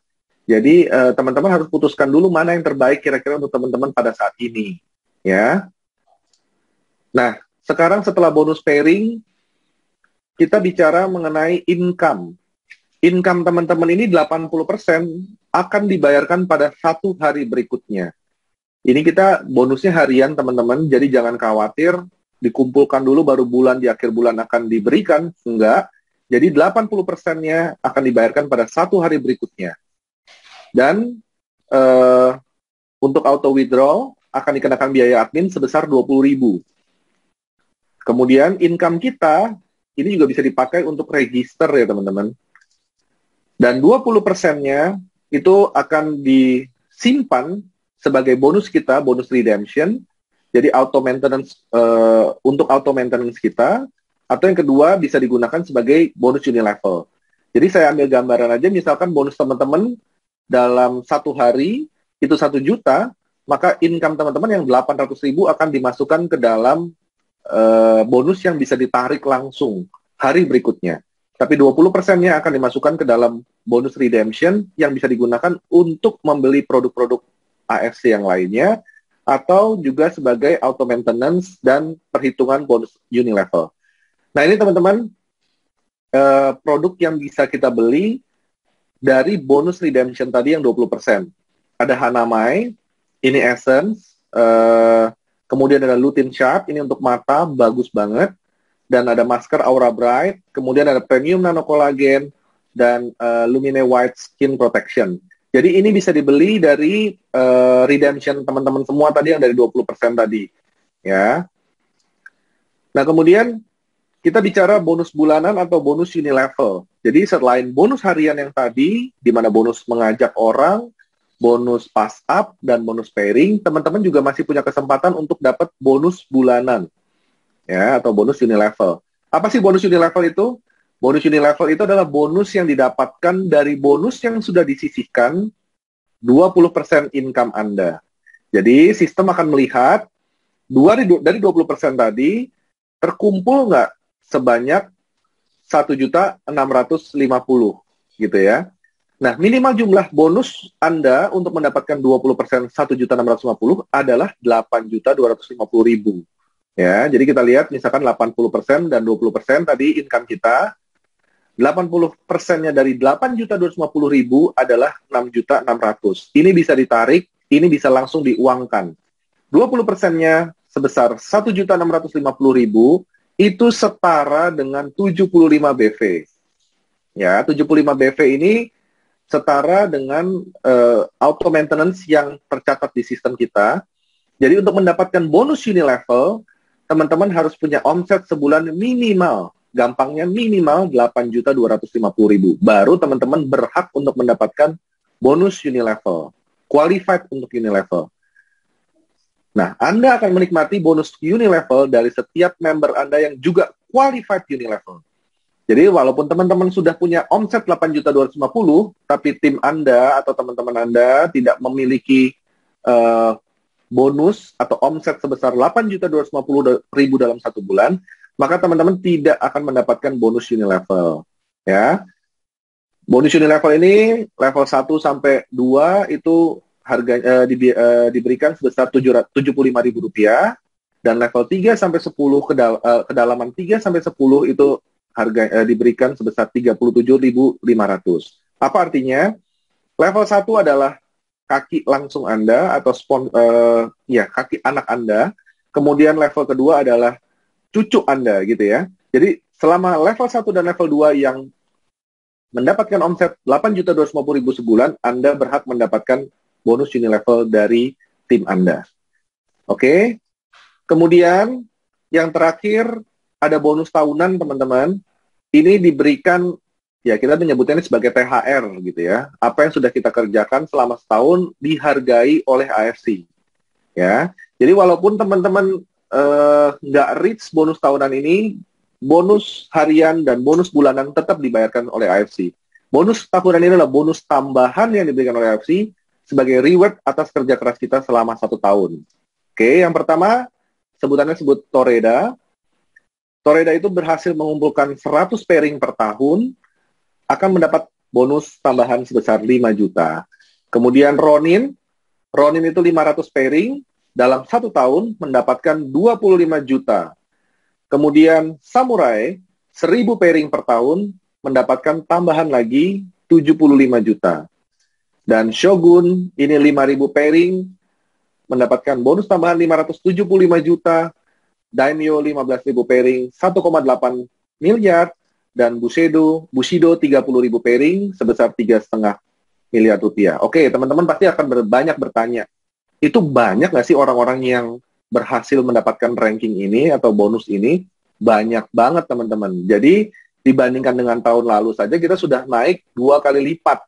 Jadi teman-teman harus putuskan dulu mana yang terbaik kira-kira untuk teman-teman pada saat ini. Ya. Nah, sekarang setelah bonus pairing, kita bicara mengenai income. Income teman-teman ini 80% akan dibayarkan pada 1 hari berikutnya. Ini kita bonusnya harian teman-teman, jadi jangan khawatir, dikumpulkan dulu baru di akhir bulan akan diberikan. Enggak. Jadi 80%-nya akan dibayarkan pada 1 hari berikutnya. Dan untuk auto withdraw akan dikenakan biaya admin sebesar 20.000. Kemudian income kita ini juga bisa dipakai untuk register ya teman-teman. Dan 20%-nya itu akan disimpan sebagai bonus kita, bonus redemption. Jadi auto maintenance untuk auto maintenance kita. Atau yang kedua bisa digunakan sebagai bonus unilevel. Jadi saya ambil gambaran aja, misalkan bonus teman-teman dalam 1 hari itu 1 juta, maka income teman-teman yang 800.000 akan dimasukkan ke dalam bonus yang bisa ditarik langsung hari berikutnya. Tapi 20%-nya akan dimasukkan ke dalam bonus redemption yang bisa digunakan untuk membeli produk-produk AFC yang lainnya, atau juga sebagai auto maintenance dan perhitungan bonus unilevel. Nah ini teman-teman, produk yang bisa kita beli dari bonus redemption tadi yang 20%. Ada Hanamai, ini Essence, kemudian ada Lutein Sharp, ini untuk mata, bagus banget. Dan ada masker Aura Bright, kemudian ada Premium Nano Collagen, dan Lumine White Skin Protection. Jadi ini bisa dibeli dari redemption teman-teman semua tadi yang dari 20% tadi. Ya. Nah kemudian kita bicara bonus bulanan atau bonus unilevel. Jadi selain bonus harian yang tadi, di mana bonus mengajak orang, bonus pass up, dan bonus pairing, teman-teman juga masih punya kesempatan untuk dapat bonus bulanan. Ya, atau bonus unilevel. Apa sih bonus unilevel itu? Bonus unilevel itu adalah bonus yang didapatkan dari bonus yang sudah disisihkan 20% income Anda. Jadi sistem akan melihat dari 20% tadi terkumpul nggak sebanyak 1.650 gitu ya. Nah, minimal jumlah bonus Anda untuk mendapatkan 20% 1.650 adalah 8.250.000. Ya, jadi kita lihat misalkan 80% dan 20% tadi income kita, 80%-nya dari 8.250.000 adalah 6.600. Ini bisa ditarik, ini bisa langsung diuangkan. 20%-nya sebesar 1.650.000 itu setara dengan 75 BV. Ya, 75 BV ini setara dengan auto maintenance yang tercatat di sistem kita. Jadi untuk mendapatkan bonus unilevel, teman-teman harus punya omset sebulan minimal, gampangnya minimal 8.250.000. Baru teman-teman berhak untuk mendapatkan bonus unilevel, qualified untuk unilevel. Nah, Anda akan menikmati bonus Unilevel dari setiap member Anda yang juga qualified Unilevel. Jadi walaupun teman-teman sudah punya omset 8.250, tapi tim Anda atau teman-teman Anda tidak memiliki uh, bonus atau omset sebesar 8.250.000 dalam satu bulan, maka teman-teman tidak akan mendapatkan bonus Unilevel. Ya, bonus Unilevel ini level 1 sampai 2 itu harga diberikan sebesar Rp75.000 dan level 3 sampai 10 kedalaman 3 sampai 10 itu harga diberikan sebesar 37.500. Apa artinya? Level 1 adalah kaki langsung Anda atau kaki anak Anda. Kemudian level kedua adalah cucu Anda gitu ya. Jadi selama level 1 dan level 2 yang mendapatkan omset 8.250.000 sebulan, Anda berhak mendapatkan bonus Unilevel dari tim Anda. Oke. Kemudian yang terakhir ada bonus tahunan, teman-teman. Ini diberikan, ya kita menyebutnya ini sebagai THR gitu ya. Apa yang sudah kita kerjakan selama setahun dihargai oleh AFC. Ya. Jadi walaupun teman-teman nggak reach bonus tahunan ini, bonus harian dan bonus bulanan tetap dibayarkan oleh AFC. Bonus tahunan ini adalah bonus tambahan yang diberikan oleh AFC sebagai reward atas kerja keras kita selama 1 tahun. Oke, yang pertama sebutannya sebut Toreda. Toreda itu berhasil mengumpulkan 100 pairing per tahun, akan mendapat bonus tambahan sebesar 5 juta. Kemudian Ronin itu 500 pairing, dalam 1 tahun mendapatkan 25 juta. Kemudian Samurai, 1000 pairing per tahun, mendapatkan tambahan lagi 75 juta. Dan Shogun, ini 5.000 pairing, mendapatkan bonus tambahan 575 juta. Daimyo 15.000 pairing, 1,8 miliar. Dan Bushido 30.000 pairing, sebesar 3,5 miliar rupiah. Oke, teman-teman pasti akan banyak bertanya, itu banyak nggak sih orang-orang yang berhasil mendapatkan ranking ini atau bonus ini? Banyak banget, teman-teman. Jadi, dibandingkan dengan tahun lalu saja, kita sudah naik 2 kali lipat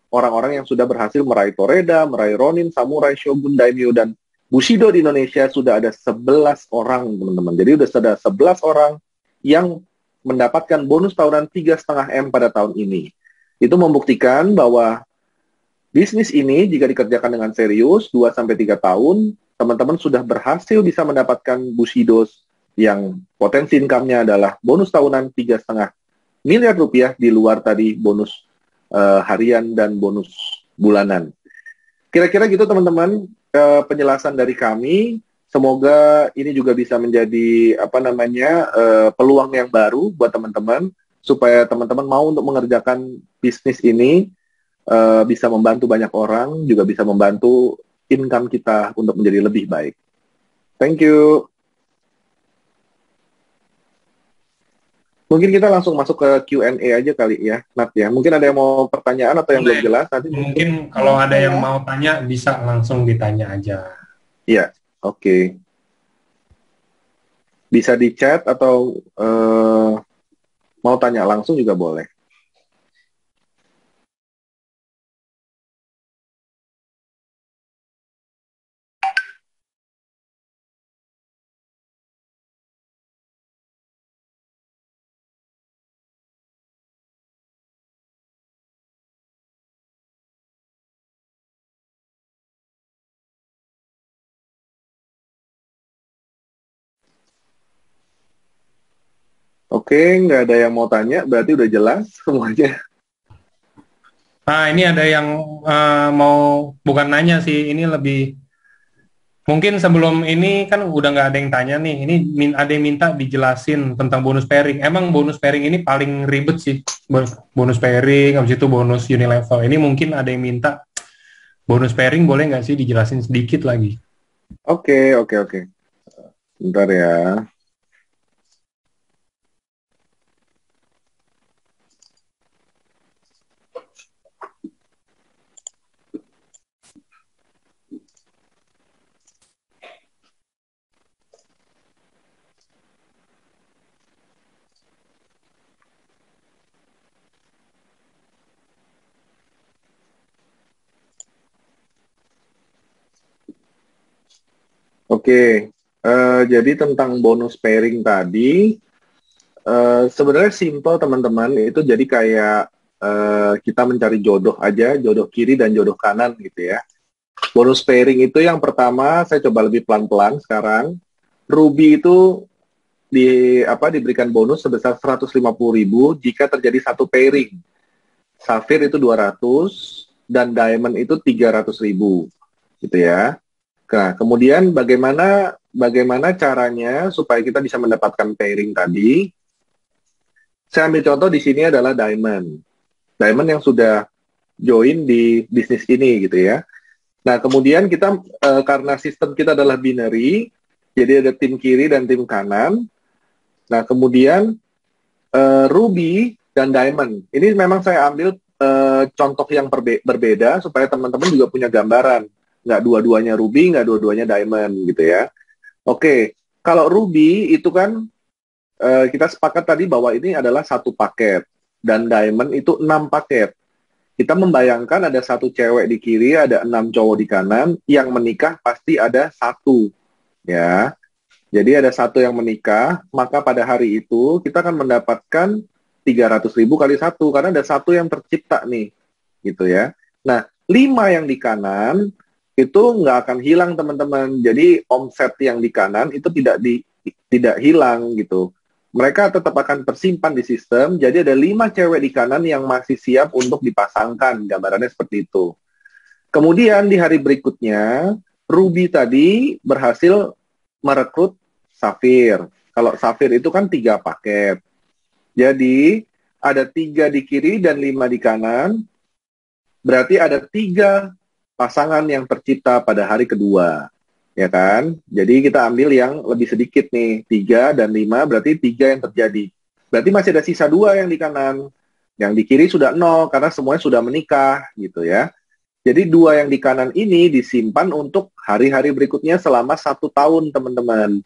orang-orang yang sudah berhasil meraih Toreda, meraih Ronin, Samurai, Shogun, Daimyo, dan Bushido di Indonesia sudah ada 11 orang, teman-teman. Jadi, sudah ada 11 orang yang mendapatkan bonus tahunan 3,5 M pada tahun ini. Itu membuktikan bahwa bisnis ini jika dikerjakan dengan serius 2-3 tahun, teman-teman sudah berhasil bisa mendapatkan Bushidos yang potensi income-nya adalah bonus tahunan 3,5 miliar rupiah di luar tadi bonus harian dan bonus bulanan. Kira-kira gitu, teman-teman, penjelasan dari kami. Semoga ini juga bisa menjadi peluang yang baru buat teman-teman supaya teman-teman mau untuk mengerjakan bisnis ini, bisa membantu banyak orang, juga bisa membantu income kita untuk menjadi lebih baik. Thank you. Mungkin kita langsung masuk ke Q&A aja kali ya, Nat ya. Mungkin ada yang mau pertanyaan atau yang belum jelas nanti. Mungkin kalau ada yang mau tanya bisa langsung ditanya aja. Iya, oke. Bisa di chat atau mau tanya langsung juga boleh. Oke, nggak ada yang mau tanya, berarti udah jelas semuanya. Nah, ini ada yang mau, bukan nanya sih, ini lebih, mungkin sebelum ini kan udah nggak ada yang tanya nih, ini ada yang minta dijelasin tentang bonus pairing. Emang bonus pairing ini paling ribet sih, bonus pairing, habis itu bonus Unilevel. Ini mungkin ada yang minta, bonus pairing boleh nggak sih dijelasin sedikit lagi? Oke. Bentar ya. Oke, jadi tentang bonus pairing tadi, sebenarnya simple teman-teman, itu jadi kayak kita mencari jodoh aja, jodoh kiri dan jodoh kanan gitu ya. Bonus pairing itu yang pertama, saya coba lebih pelan-pelan sekarang. Ruby itu diberikan bonus sebesar 150.000 jika terjadi satu pairing. Safir itu 200 dan diamond itu 300.000 gitu ya. Nah, kemudian bagaimana caranya supaya kita bisa mendapatkan pairing tadi? Saya ambil contoh di sini adalah diamond. Diamond yang sudah join di bisnis ini gitu ya. Nah, kemudian kita karena sistem kita adalah binary, jadi ada tim kiri dan tim kanan. Nah, kemudian Ruby dan Diamond. Ini memang saya ambil contoh yang berbeda supaya teman-teman juga punya gambaran. Nggak dua-duanya Ruby, nggak dua-duanya Diamond gitu ya. Oke, kalau Ruby itu kan kita sepakat tadi bahwa ini adalah satu paket. Dan Diamond itu 6 paket. Kita membayangkan ada satu cewek di kiri, ada 6 cowok di kanan, yang menikah pasti ada satu. Ya, jadi ada satu yang menikah, maka pada hari itu kita akan mendapatkan 300.000 kali satu, karena ada satu yang tercipta nih, gitu ya. Nah, 5 yang di kanan, itu nggak akan hilang teman-teman. Jadi omset yang di kanan itu tidak hilang gitu. Mereka tetap akan tersimpan di sistem, jadi ada 5 cewek di kanan yang masih siap untuk dipasangkan, gambarannya seperti itu. Kemudian di hari berikutnya, Ruby tadi berhasil merekrut Safir. Kalau Safir itu kan 3 paket. Jadi, ada 3 di kiri dan 5 di kanan. Berarti ada 3 pasangan yang tercipta pada hari kedua. Ya kan? Jadi kita ambil yang lebih sedikit nih. 3 dan 5 berarti 3 yang terjadi. Berarti masih ada sisa 2 yang di kanan. Yang di kiri sudah 0 karena semuanya sudah menikah gitu ya. Jadi 2 yang di kanan ini disimpan untuk hari-hari berikutnya selama 1 tahun, teman-teman.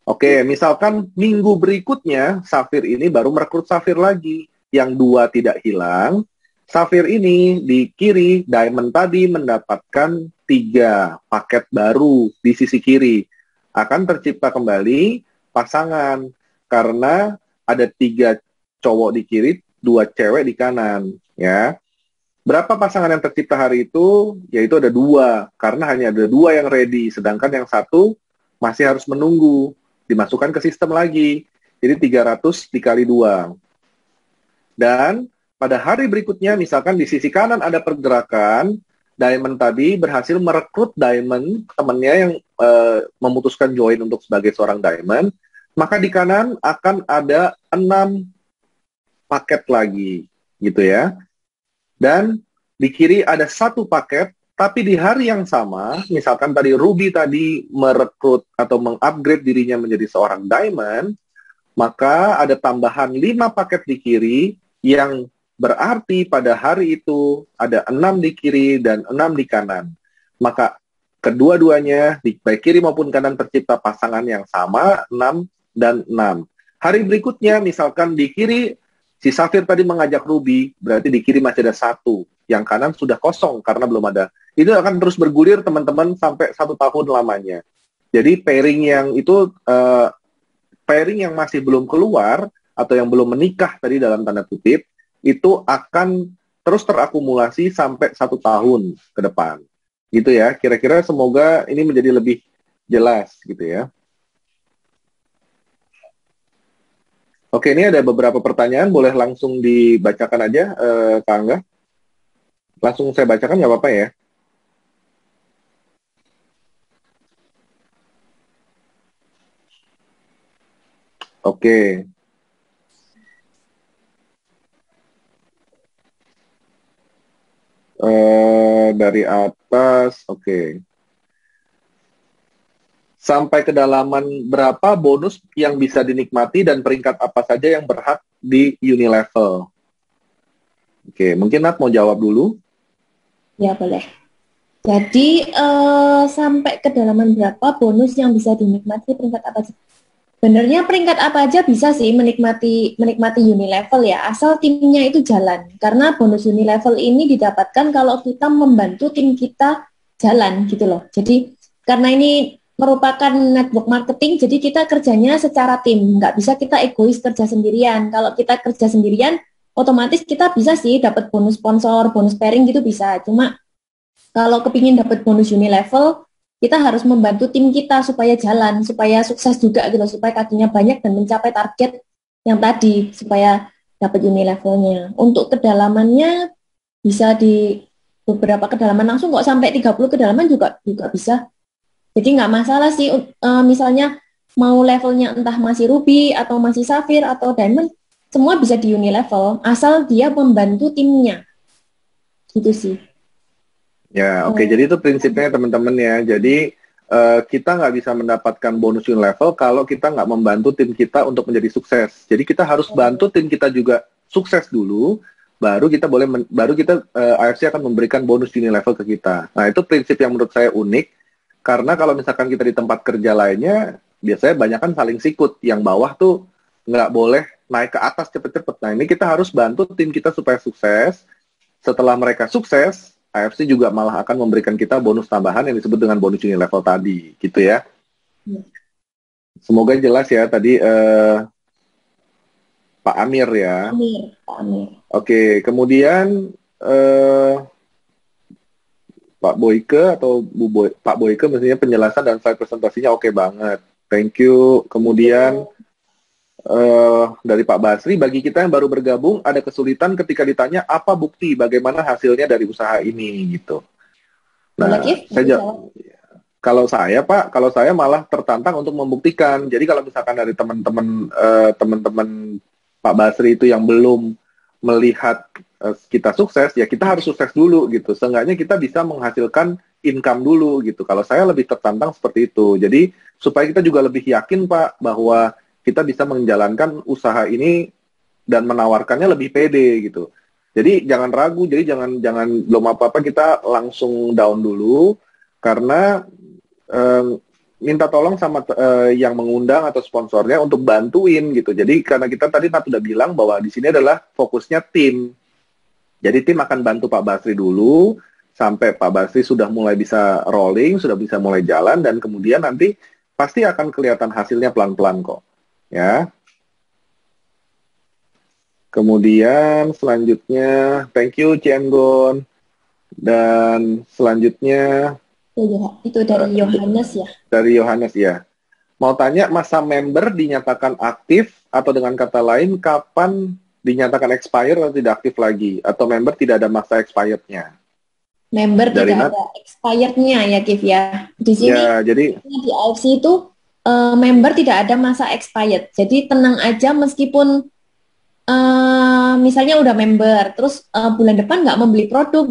Oke, misalkan minggu berikutnya, Safir ini baru merekrut Safir lagi. Yang 2 tidak hilang. Safir ini di kiri, Diamond tadi mendapatkan 3 paket baru di sisi kiri. Akan tercipta kembali pasangan. Karena ada 3 cowok di kiri, 2 cewek di kanan. Ya. Berapa pasangan yang tercipta hari itu? Yaitu ada 2, karena hanya ada 2 yang ready, sedangkan yang 1 masih harus menunggu, dimasukkan ke sistem lagi. Jadi 300 dikali 2. Dan pada hari berikutnya, misalkan di sisi kanan ada pergerakan, Diamond tadi berhasil merekrut Diamond, temannya yang memutuskan join untuk sebagai seorang Diamond, maka di kanan akan ada 6 paket lagi, gitu ya. Dan di kiri ada 1 paket, tapi di hari yang sama, misalkan tadi Ruby tadi merekrut atau mengupgrade dirinya menjadi seorang Diamond, maka ada tambahan 5 paket di kiri yang berarti pada hari itu ada 6 di kiri dan 6 di kanan. Maka kedua-duanya, baik kiri maupun kanan tercipta pasangan yang sama, 6 dan 6. Hari berikutnya, misalkan di kiri, si Safir tadi mengajak Ruby, berarti di kiri masih ada 1. Yang kanan sudah kosong karena belum ada. Itu akan terus bergulir, teman-teman, sampai 1 tahun lamanya. Jadi pairing yang itu, pairing yang masih belum keluar, atau yang belum menikah tadi dalam tanda kutip, itu akan terus terakumulasi sampai 1 tahun ke depan. Gitu ya, kira-kira semoga ini menjadi lebih jelas gitu ya. Oke, ini ada beberapa pertanyaan, boleh langsung dibacakan aja, Kak Angga. Langsung saya bacakan nggak apa-apa ya? Oke. Dari atas, oke. Sampai kedalaman berapa bonus yang bisa dinikmati dan peringkat apa saja yang berhak di Unilevel? Oke, mungkin Nat mau jawab dulu. Ya, boleh. Jadi, sampai kedalaman berapa bonus yang bisa dinikmati, peringkat apa aja? Sebenarnya peringkat apa aja bisa sih menikmati Unilevel ya, asal timnya itu jalan. Karena bonus Unilevel ini didapatkan kalau kita membantu tim kita jalan gitu loh. Jadi karena ini merupakan network marketing, jadi kita kerjanya secara tim, nggak bisa kita egois kerja sendirian. Kalau kita kerja sendirian, otomatis kita bisa sih dapat bonus sponsor, bonus pairing gitu bisa. Cuma kalau kepingin dapat bonus unilevel, kita harus membantu tim kita supaya jalan, supaya sukses juga gitu, supaya kakinya banyak dan mencapai target yang tadi, supaya dapat unilevelnya. Untuk kedalamannya bisa di beberapa kedalaman langsung, kok sampai 30 kedalaman juga bisa. Jadi nggak masalah sih, misalnya mau levelnya entah masih ruby atau masih safir atau diamond, semua bisa di unilevel, asal dia membantu timnya. Gitu sih. Ya, oke. Jadi itu prinsipnya teman-teman ya. Jadi kita nggak bisa mendapatkan bonus unilevel kalau kita nggak membantu tim kita untuk menjadi sukses. Jadi kita harus bantu tim kita juga sukses dulu, baru kita AFC akan memberikan bonus unilevel ke kita. Nah, itu prinsip yang menurut saya unik. Karena kalau misalkan kita di tempat kerja lainnya, biasanya banyak kan saling sikut. Yang bawah tuh nggak boleh naik ke atas cepet-cepet. Nah, ini kita harus bantu tim kita supaya sukses. Setelah mereka sukses, AFC juga malah akan memberikan kita bonus tambahan yang disebut dengan bonus unilevel tadi. Gitu ya. Semoga jelas ya tadi Pak Amir ya. Pak Amir. Oke, kemudian Pak Boyke atau Pak Boyke mestinya penjelasan dan slide presentasinya oke banget. Thank you. Kemudian dari Pak Basri, bagi kita yang baru bergabung ada kesulitan ketika ditanya apa bukti bagaimana hasilnya dari usaha ini gitu. Nah, kalau saya malah tertantang untuk membuktikan. Jadi kalau misalkan dari teman-teman Pak Basri itu yang belum melihat kita sukses, ya kita harus sukses dulu gitu. Seenggaknya kita bisa menghasilkan income dulu gitu. Kalau saya lebih tertantang seperti itu. Jadi supaya kita juga lebih yakin Pak bahwa kita bisa menjalankan usaha ini dan menawarkannya lebih pede gitu. Jadi jangan ragu, jadi jangan belum apa-apa kita langsung down dulu karena minta tolong sama yang mengundang atau sponsornya untuk bantuin gitu. Jadi karena kita tadi Nat udah bilang bahwa di sini adalah fokusnya tim. Jadi tim akan bantu Pak Basri dulu sampai Pak Basri sudah mulai bisa rolling, sudah bisa mulai jalan dan kemudian nanti pasti akan kelihatan hasilnya pelan-pelan kok. Ya. Kemudian selanjutnya thank you Cienggon. Dan selanjutnya itu dari Yohanes ya. Dari Yohanes ya. Mau tanya masa member dinyatakan aktif atau dengan kata lain kapan dinyatakan expired atau tidak aktif lagi atau member tidak ada masa expirednya? Member dari tidak ada expirednya ya Kif ya. Di sini ya, jadi di AFC itu member tidak ada masa expired. Jadi tenang aja meskipun misalnya udah member, terus bulan depan nggak membeli produk,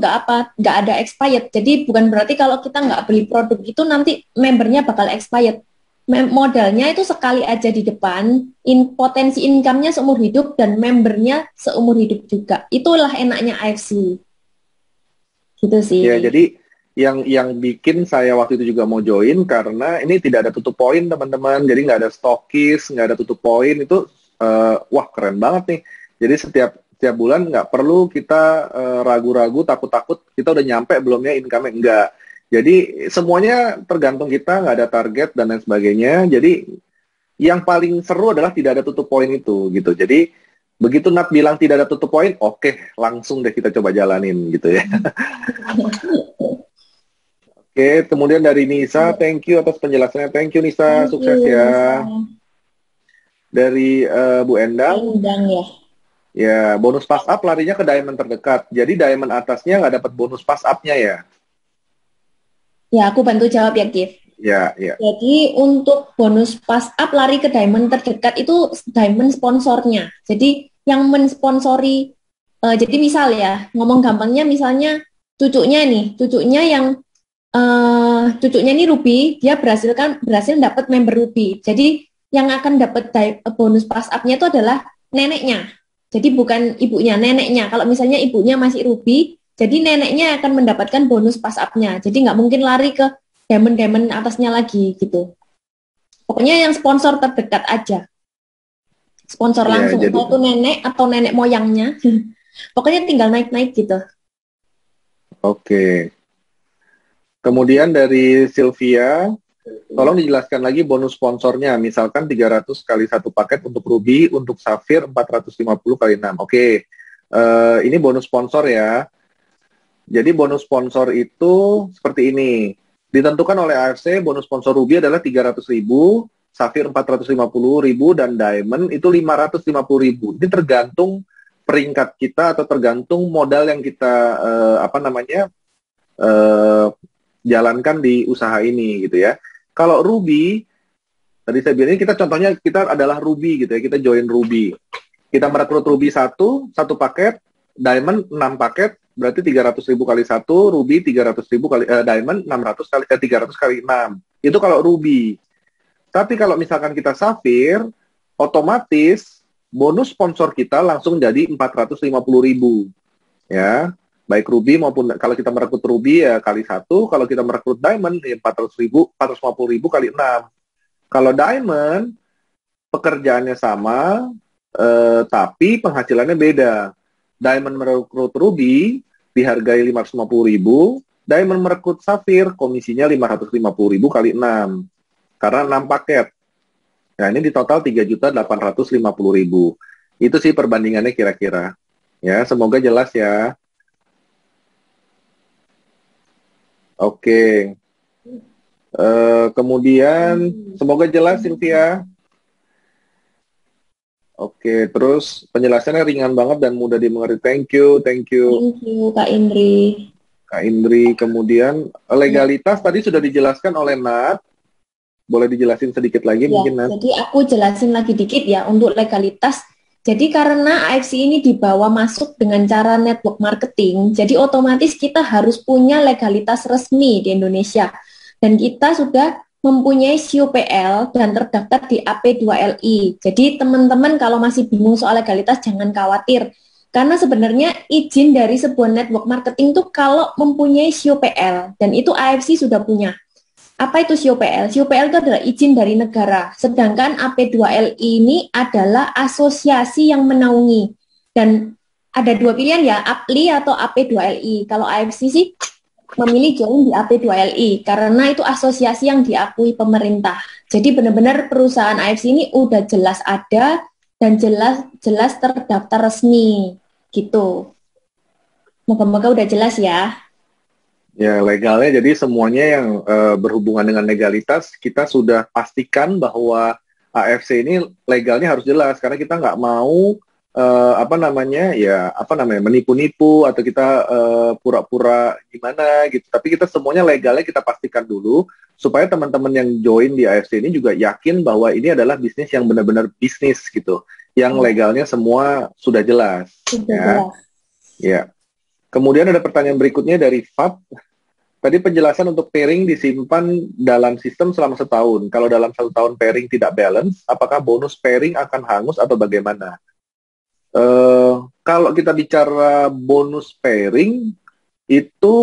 nggak ada expired. Jadi bukan berarti kalau kita nggak beli produk itu nanti membernya bakal expired. Modalnya itu sekali aja di depan, potensi income-nya seumur hidup dan membernya seumur hidup juga. Itulah enaknya AFC. Gitu sih. Ya, jadi yang bikin saya waktu itu juga mau join karena ini tidak ada tutup poin teman-teman. Jadi nggak ada stokis, nggak ada tutup poin itu. Wah keren banget nih. Jadi setiap bulan nggak perlu kita ragu-ragu, takut-takut kita udah nyampe belum ya income-nya, enggak. Jadi semuanya tergantung kita, nggak ada target dan lain sebagainya. Jadi yang paling seru adalah tidak ada tutup poin itu gitu. Jadi begitu Nat bilang tidak ada tutup poin, oke, langsung deh kita coba jalanin gitu ya. Oke, kemudian dari Nisa, thank you atas penjelasannya. Thank you Nisa, sukses ya. Dari Bu Endang. Ya. Ya, bonus pass up larinya ke diamond terdekat. Jadi diamond atasnya nggak dapat bonus pass up-nya ya? Ya, aku bantu jawab ya, Kif. Ya. Jadi untuk bonus pass up lari ke diamond terdekat itu diamond sponsornya. Jadi yang mensponsori, jadi misal ya, ngomong gampangnya misalnya cucunya yang cucunya ini Ruby, dia berhasil dapat member Ruby. Jadi yang akan dapat bonus pass up-nya itu adalah neneknya. Jadi bukan ibunya, neneknya. Kalau misalnya ibunya masih Ruby, jadi neneknya akan mendapatkan bonus pass up-nya. Jadi nggak mungkin lari ke diamond atasnya lagi gitu. Pokoknya yang sponsor terdekat aja. Sponsor langsung, jadi itu nenek atau nenek moyangnya. Pokoknya tinggal naik-naik gitu. Oke. Kemudian dari Sylvia, Tolong dijelaskan lagi bonus sponsornya, misalkan 300 kali satu paket untuk Ruby, untuk Safir 450 kali 6. Oke, ini bonus sponsor ya. Jadi bonus sponsor itu seperti ini. Ditentukan oleh AFC, bonus sponsor Ruby adalah 300.000, Safir 450.000, dan Diamond itu 550.000. Ini tergantung peringkat kita atau tergantung modal yang kita jalankan di usaha ini gitu ya. Kalau Ruby, tadi saya bilang kita contohnya kita adalah Ruby gitu ya, kita join Ruby. Kita merekrut Ruby satu paket, Diamond 6 paket, berarti 300.000 kali 1, Ruby 300.000 kali, Diamond 600 kali, 300 kali 6. Itu kalau Ruby. Tapi kalau misalkan kita Safir, otomatis bonus sponsor kita langsung jadi 450.000. Ya, baik Ruby maupun kalau kita merekrut Ruby ya kali 1, kalau kita merekrut Diamond ya 450.000 kali 6. Kalau Diamond pekerjaannya sama, tapi penghasilannya beda. Diamond merekrut Ruby dihargai 550.000, Diamond merekrut Safir komisinya 550.000 kali 6. Karena 6 paket. Nah, ini di total 3.850.000. Itu sih perbandingannya kira-kira. Ya, semoga jelas ya. Oke. Kemudian semoga jelas Sylvia. Oke, terus penjelasannya ringan banget dan mudah dimengerti. Thank you. Thank you, Kak Indri. Kak Indri, kemudian legalitas tadi sudah dijelaskan oleh Nat. Boleh dijelasin sedikit lagi mungkin, Nat? Jadi aku jelasin lagi dikit ya untuk legalitas. Jadi karena AFC ini dibawa masuk dengan cara network marketing, jadi otomatis kita harus punya legalitas resmi di Indonesia. Dan kita sudah mempunyai CUPL dan terdaftar di AP2LI. Jadi teman-teman kalau masih bingung soal legalitas jangan khawatir. Karena sebenarnya izin dari sebuah network marketing itu kalau mempunyai CUPL, dan itu AFC sudah punya. Apa itu CUPL? CUPL itu adalah izin dari negara. Sedangkan AP2LI ini adalah asosiasi yang menaungi. Dan ada dua pilihan ya, APLI atau AP2LI. Kalau AFC sih memilih join di AP2LI karena itu asosiasi yang diakui pemerintah. Jadi benar-benar perusahaan AFC ini udah jelas ada dan jelas terdaftar resmi gitu. Moga-moga udah jelas ya. Ya, legalnya jadi semuanya yang berhubungan dengan legalitas kita sudah pastikan bahwa AFC ini legalnya harus jelas karena kita nggak mau menipu-nipu atau kita pura-pura gimana gitu. Tapi kita semuanya legalnya kita pastikan dulu supaya teman-teman yang join di AFC ini juga yakin bahwa ini adalah bisnis yang benar-benar bisnis gitu. Yang legalnya semua sudah jelas. Ya. Kemudian ada pertanyaan berikutnya dari Fab. Tadi penjelasan untuk pairing disimpan dalam sistem selama setahun. Kalau dalam 1 tahun pairing tidak balance, apakah bonus pairing akan hangus atau bagaimana? Kalau kita bicara bonus pairing, itu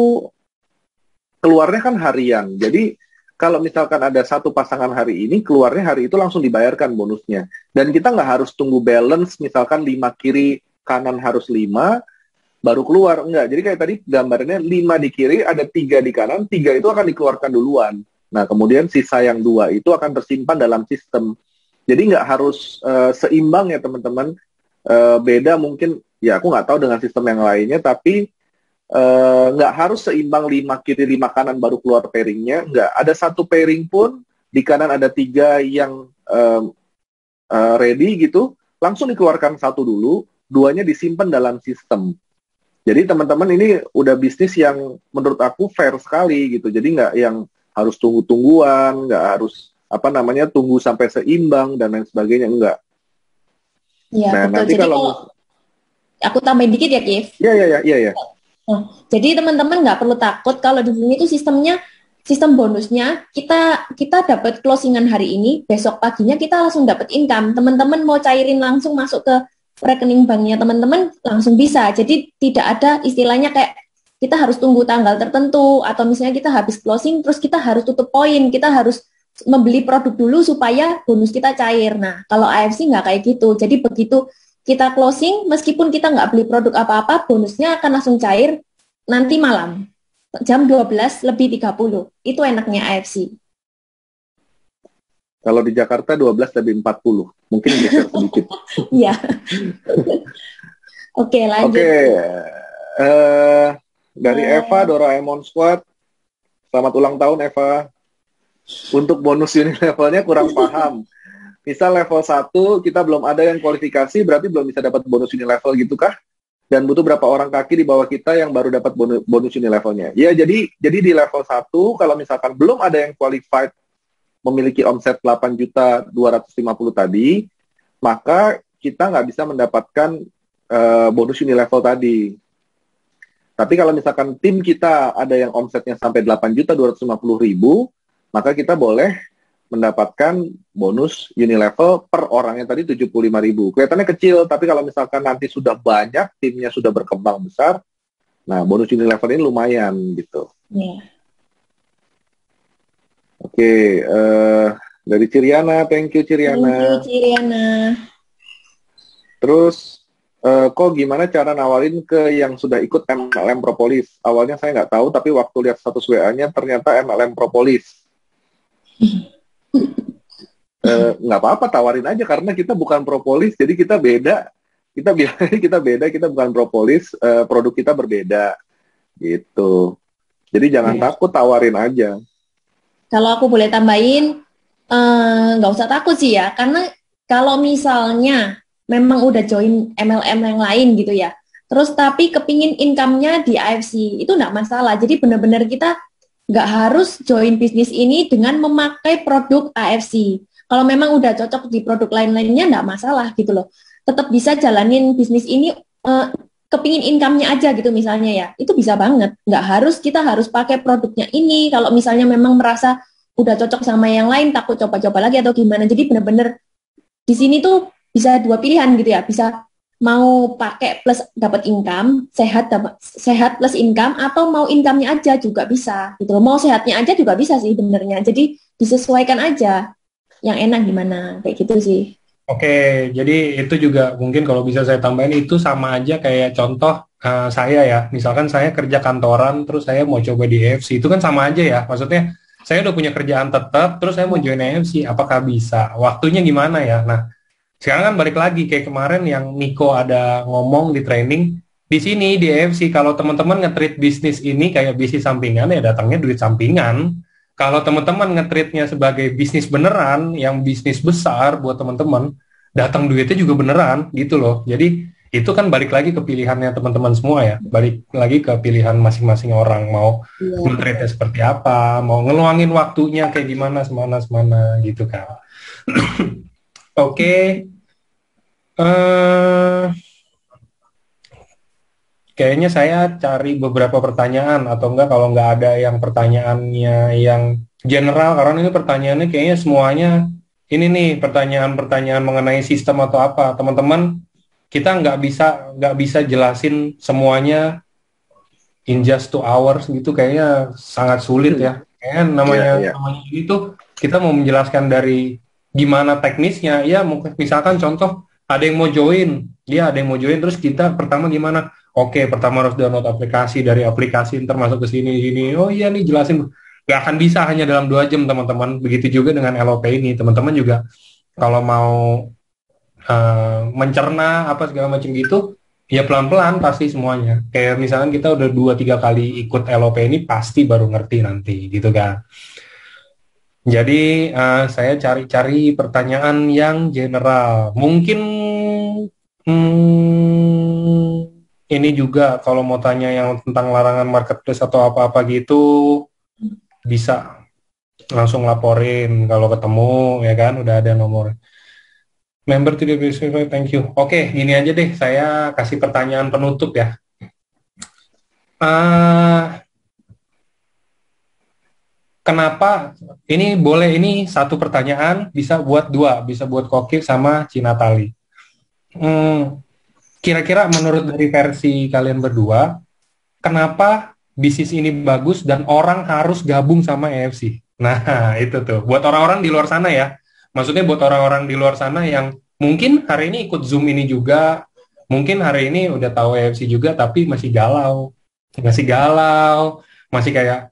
keluarnya kan harian. Jadi kalau misalkan ada satu pasangan hari ini, keluarnya hari itu langsung dibayarkan bonusnya. Dan kita nggak harus tunggu balance, misalkan 5 kiri, kanan harus 5, baru keluar. Enggak, jadi kayak tadi gambarnya 5 di kiri, ada 3 di kanan, 3 itu akan dikeluarkan duluan. Nah, kemudian sisa yang 2 itu akan tersimpan dalam sistem. Jadi nggak harus seimbang ya teman-teman. Beda mungkin, ya aku nggak tahu dengan sistem yang lainnya, tapi nggak harus seimbang 5 kiri, 5 kanan baru keluar pairingnya. Nggak, ada satu pairing pun, di kanan ada 3 yang ready gitu, langsung dikeluarkan satu dulu, 2-nya disimpan dalam sistem. Jadi teman-teman ini udah bisnis yang menurut aku fair sekali gitu. Jadi nggak yang harus tunggu-tungguan, nggak harus tunggu sampai seimbang dan lain sebagainya, enggak. Iya, nah, betul. Nanti jadi kalau aku tambahin dikit ya, Kif. Iya. Nah, jadi teman-teman nggak perlu takut kalau di sini itu sistem bonusnya kita dapat closingan hari ini, besok paginya kita langsung dapat income. Teman-teman mau cairin langsung masuk ke rekening banknya teman-teman langsung bisa. Jadi tidak ada istilahnya kayak kita harus tunggu tanggal tertentu atau misalnya kita habis closing terus kita harus tutup poin, kita harus membeli produk dulu supaya bonus kita cair. Nah, kalau AFC nggak kayak gitu. Jadi begitu kita closing, meskipun kita nggak beli produk apa-apa, bonusnya akan langsung cair nanti malam jam 12:30. Itu enaknya AFC. Kalau di Jakarta 12 lebih 40. Mungkin geser sedikit. Iya. Oke, lanjut. Oke. Dari Eva, Doraemon Squad. Selamat ulang tahun, Eva. Untuk bonus unit levelnya kurang paham. Misal level 1, kita belum ada yang kualifikasi, berarti belum bisa dapat bonus unit level gitu kah? Dan butuh berapa orang kaki di bawah kita yang baru dapat bonus unit levelnya? Ya, jadi di level 1, kalau misalkan belum ada yang qualified memiliki omset 8.250 tadi, maka kita nggak bisa mendapatkan bonus unit level tadi. Tapi kalau misalkan tim kita ada yang omsetnya sampai 8.250.000, maka kita boleh mendapatkan bonus unilevel per orangnya tadi 75.000. Kelihatannya kecil, tapi kalau misalkan nanti sudah banyak, timnya sudah berkembang besar, nah bonus unilevel ini lumayan gitu. Yeah. Oke, dari Ciriana, thank you Ciriana. Thank you Ciriana. Terus, kok gimana cara nawarin ke yang sudah ikut MLM Propolis? Awalnya saya nggak tahu, tapi waktu lihat status WA-nya ternyata MLM Propolis. Nggak apa-apa, tawarin aja karena kita bukan Propolis, jadi kita beda. Kita bilangnya kita beda, kita bukan Propolis, produk kita berbeda, gitu. Jadi jangan takut, tawarin aja. Kalau aku boleh tambahin, nggak usah takut sih ya, karena kalau misalnya memang udah join MLM yang lain gitu ya, terus tapi kepingin income-nya di AFC, itu nggak masalah. Jadi benar-benar kita nggak harus join bisnis ini dengan memakai produk AFC. Kalau memang udah cocok di produk lain-lainnya nggak masalah gitu loh. Tetap bisa jalanin bisnis ini, kepingin income-nya aja gitu misalnya ya, itu bisa banget. Nggak harus kita harus pakai produknya ini. Kalau misalnya memang merasa udah cocok sama yang lain, takut coba-coba lagi atau gimana. Jadi benar-benar di sini tuh bisa dua pilihan gitu ya, bisa mau pakai plus dapat income, sehat plus income, atau mau income-nya aja juga bisa gitu loh. Mau sehatnya aja juga bisa sih benernya. Jadi disesuaikan aja yang enak gimana, kayak gitu sih. Oke, jadi itu juga mungkin kalau bisa saya tambahin, itu sama aja kayak contoh saya ya. Misalkan saya kerja kantoran terus saya mau coba di AFC, itu kan sama aja ya. Maksudnya saya udah punya kerjaan tetap terus saya mau join AFC, apakah bisa? Waktunya gimana ya? Nah, sekarang kan balik lagi kayak kemarin yang Niko ada ngomong di training, di sini di AFC kalau teman-teman nge-treat bisnis ini kayak bisnis sampingan ya datangnya duit sampingan. Kalau teman-teman nge-treatnya sebagai bisnis beneran, yang bisnis besar buat teman-teman, datang duitnya juga beneran gitu loh. Jadi itu kan balik lagi ke pilihannya teman-teman semua ya, balik lagi ke pilihan masing-masing orang mau nge-treatnya seperti apa, mau ngeluangin waktunya kayak gimana, semana gitu kan. Oke. Kayaknya saya cari beberapa pertanyaan atau enggak kalau nggak ada yang pertanyaannya yang general, karena ini pertanyaannya kayaknya semuanya ini nih pertanyaan-pertanyaan mengenai sistem atau apa. Teman-teman, kita nggak bisa jelasin semuanya in just 2 hours gitu, kayaknya sangat sulit ya. Kayaknya namanya ini tuh kita mau menjelaskan dari gimana teknisnya, ya mungkin misalkan contoh ada yang mau join, terus kita pertama gimana? Oke, pertama harus download aplikasi, dari aplikasi ntar masuk ke sini. Oh iya nih jelasin, gak akan bisa hanya dalam 2 jam teman-teman. Begitu juga dengan LOP ini, teman-teman juga kalau mau mencerna apa segala macam gitu, ya pelan-pelan pasti semuanya. Kayak misalkan kita udah 2-3 kali ikut LOP ini pasti baru ngerti nanti gitu kan. Jadi saya cari-cari pertanyaan yang general. Mungkin ini juga kalau mau tanya yang tentang larangan marketplace atau apa-apa gitu, bisa langsung laporin kalau ketemu ya kan, udah ada nomor. Member tidak bisa, thank you. Oke, gini aja deh, saya kasih pertanyaan penutup ya. Kenapa ini boleh, ini satu pertanyaan bisa buat 2, bisa buat Kokil sama Cinatali. Kira-kira menurut dari versi kalian berdua, kenapa bisnis ini bagus dan orang harus gabung sama AFC? Nah, itu tuh buat orang-orang di luar sana ya. Maksudnya buat orang-orang di luar sana yang mungkin hari ini ikut Zoom ini juga, mungkin hari ini udah tahu AFC juga tapi masih galau, masih kayak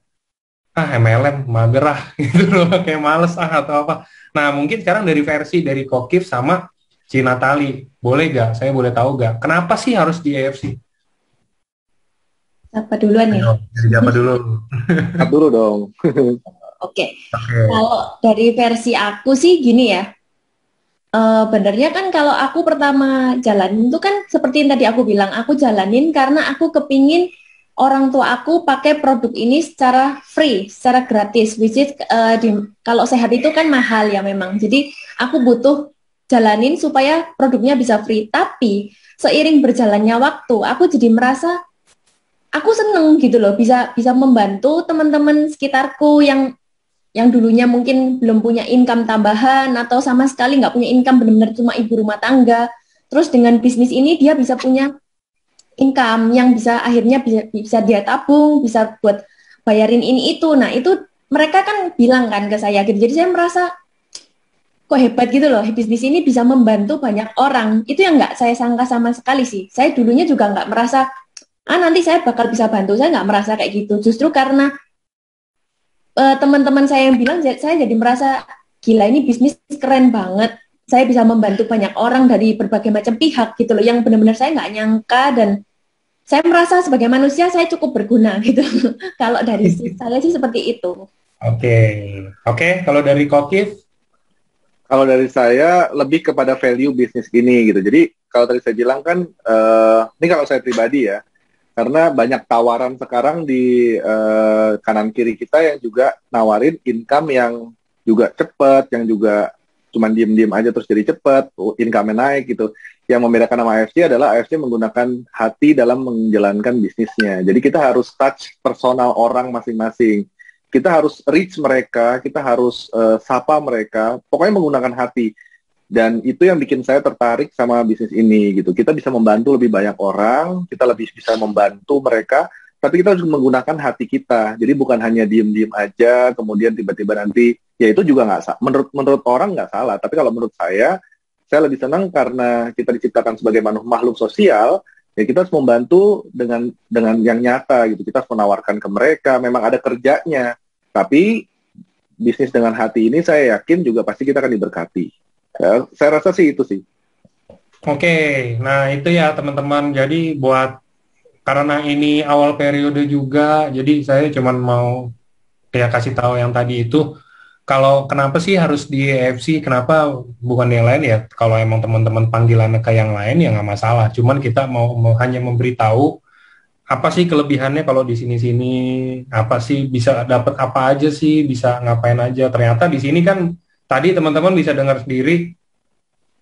MLM mager gitu loh, kayak males atau apa. Nah, mungkin sekarang dari versi dari Kokif sama Cina Tali, boleh gak? Saya boleh tahu gak? Kenapa sih harus di AFC? Apa duluan ya? Ayo, dari siapa dulu? Cut dulu dong. Oke, Oke. kalau dari versi aku sih gini ya. Benernya kan kalau aku pertama jalanin itu kan seperti yang tadi aku bilang, aku jalanin karena aku kepingin orang tua aku pakai produk ini secara free, secara gratis, which is kalau sehat itu kan mahal ya memang. Jadi aku butuh jalanin supaya produknya bisa free. Tapi seiring berjalannya waktu, aku jadi merasa aku seneng gitu loh, bisa bisa membantu teman-teman sekitarku yang dulunya mungkin belum punya income tambahan atau sama sekali nggak punya income, benar-benar cuma ibu rumah tangga. Terus dengan bisnis ini dia bisa punya income yang bisa akhirnya bisa dia tabung, bisa buat bayarin ini itu. Nah itu mereka kan bilang kan ke saya gitu. Jadi saya merasa kok hebat gitu loh, bisnis ini bisa membantu banyak orang. Itu yang nggak saya sangka sama sekali sih. Saya dulunya juga nggak merasa, nanti saya bakal bisa bantu. Saya nggak merasa kayak gitu. Justru karena teman-teman saya yang bilang, saya jadi merasa gila ini bisnis keren banget. Saya bisa membantu banyak orang dari berbagai macam pihak gitu loh, yang benar-benar saya nggak nyangka dan saya merasa sebagai manusia saya cukup berguna gitu. Kalau dari saya sih seperti itu. Oke. Oke, kalau dari Kokif, Kalau dari saya lebih kepada value bisnis ini gitu. Jadi kalau tadi saya bilang kan, ini kalau saya pribadi ya, karena banyak tawaran sekarang di kanan kiri kita yang juga nawarin income yang juga cepat, yang juga cuman diem-diem aja terus jadi cepat, income-nya naik gitu. Yang membedakan sama AFC adalah AFC menggunakan hati dalam menjalankan bisnisnya. Jadi kita harus touch personal orang masing-masing. Kita harus reach mereka, kita harus sapa mereka, pokoknya menggunakan hati. Dan itu yang bikin saya tertarik sama bisnis ini gitu. Kita bisa membantu lebih banyak orang, kita lebih bisa membantu mereka, tapi kita harus menggunakan hati kita. Jadi bukan hanya diem-diem aja, kemudian tiba-tiba nanti, ya itu juga nggak salah. Menurut orang nggak salah, tapi kalau menurut saya lebih senang karena kita diciptakan sebagai makhluk sosial, ya kita harus membantu dengan yang nyata gitu. Kita harus menawarkan ke mereka, memang ada kerjanya, tapi bisnis dengan hati ini saya yakin juga pasti kita akan diberkati. Ya, saya rasa sih itu sih. oke. Nah itu ya teman-teman. Jadi karena ini awal periode juga, jadi saya cuman mau ya kasih tahu yang tadi itu. Kalau kenapa sih harus di AFC? Kenapa bukan yang lain ya? Kalau emang teman-teman panggilannya ke yang lain ya nggak masalah. Cuman kita mau hanya memberitahu apa sih kelebihannya kalau di sini-sini, apa sih bisa dapat apa aja sih, bisa ngapain aja. Ternyata di sini kan tadi teman-teman bisa dengar sendiri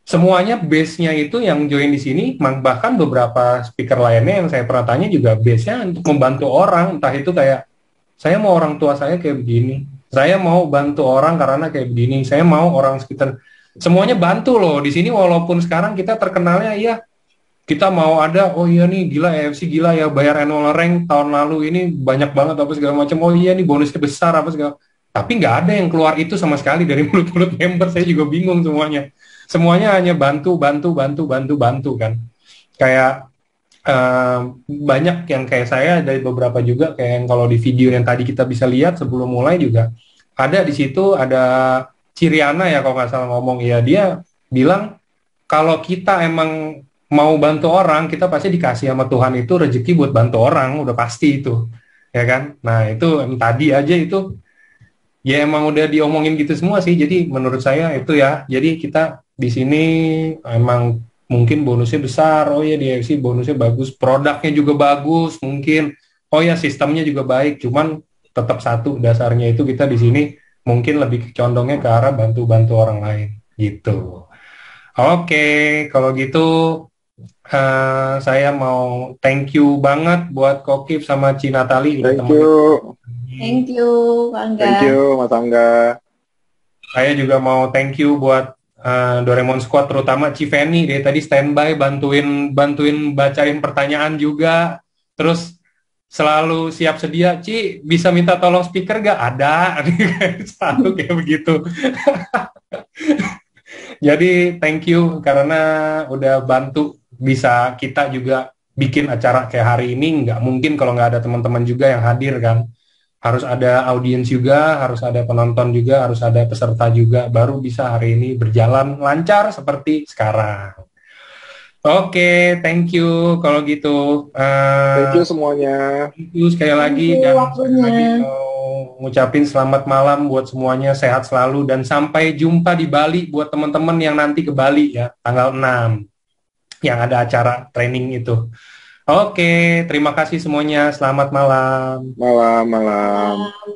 semuanya base-nya itu yang join di sini, bahkan beberapa speaker lainnya yang saya pernah tanya juga base-nya untuk membantu orang, entah itu kayak saya mau orang tua saya kayak begini, saya mau bantu orang karena kayak begini, saya mau orang sekitar, semuanya bantu loh di sini. Walaupun sekarang kita terkenalnya ya kita mau ada, oh iya nih gila AFC gila ya bayar annual rank tahun lalu ini banyak banget apa segala macam, oh iya nih bonusnya besar apa segala, tapi nggak ada yang keluar itu sama sekali dari mulut-mulut member. Saya juga bingung semuanya hanya bantu kan, kayak banyak yang kayak saya dari beberapa juga kayak yang kalau di video yang tadi kita bisa lihat sebelum mulai juga ada di situ ada Ciriana ya kalau nggak salah ngomong ya, dia bilang kalau kita emang mau bantu orang, kita pasti dikasih sama Tuhan itu rezeki buat bantu orang, udah pasti itu, ya kan? Nah itu tadi aja itu, ya emang udah diomongin gitu semua sih. Jadi menurut saya itu ya, jadi kita di sini emang mungkin bonusnya besar, oh ya di AFC bonusnya bagus, produknya juga bagus, mungkin, oh ya sistemnya juga baik, cuman tetap satu dasarnya itu kita di sini mungkin lebih condongnya ke arah bantu-bantu orang lain, gitu. Oke, kalau gitu saya mau thank you banget buat Kokip sama Cina Tali udah Thank temenin. you. Thank you, Thank Angga. you, Mas Angga. Saya juga mau thank you buat Doraemon Squad, terutama Civeni, dia tadi standby bantuin bacain pertanyaan juga, terus selalu siap sedia. Ci, bisa minta tolong speaker gak? Ada, selalu kayak begitu. Jadi thank you karena udah bantu bisa kita juga bikin acara kayak hari ini. Nggak mungkin kalau nggak ada teman-teman juga yang hadir kan. harus ada audiens juga, harus ada penonton juga, harus ada peserta juga, baru bisa hari ini berjalan lancar seperti sekarang. Oke, thank you kalau gitu. Thank you semuanya. Thank you sekali lagi Thank you dan sekali waktunya. lagi mau ngucapin selamat malam buat semuanya, sehat selalu dan sampai jumpa di Bali buat teman-teman yang nanti ke Bali ya, tanggal 6 yang ada acara training itu. Oke, terima kasih semuanya. Selamat malam. Malam.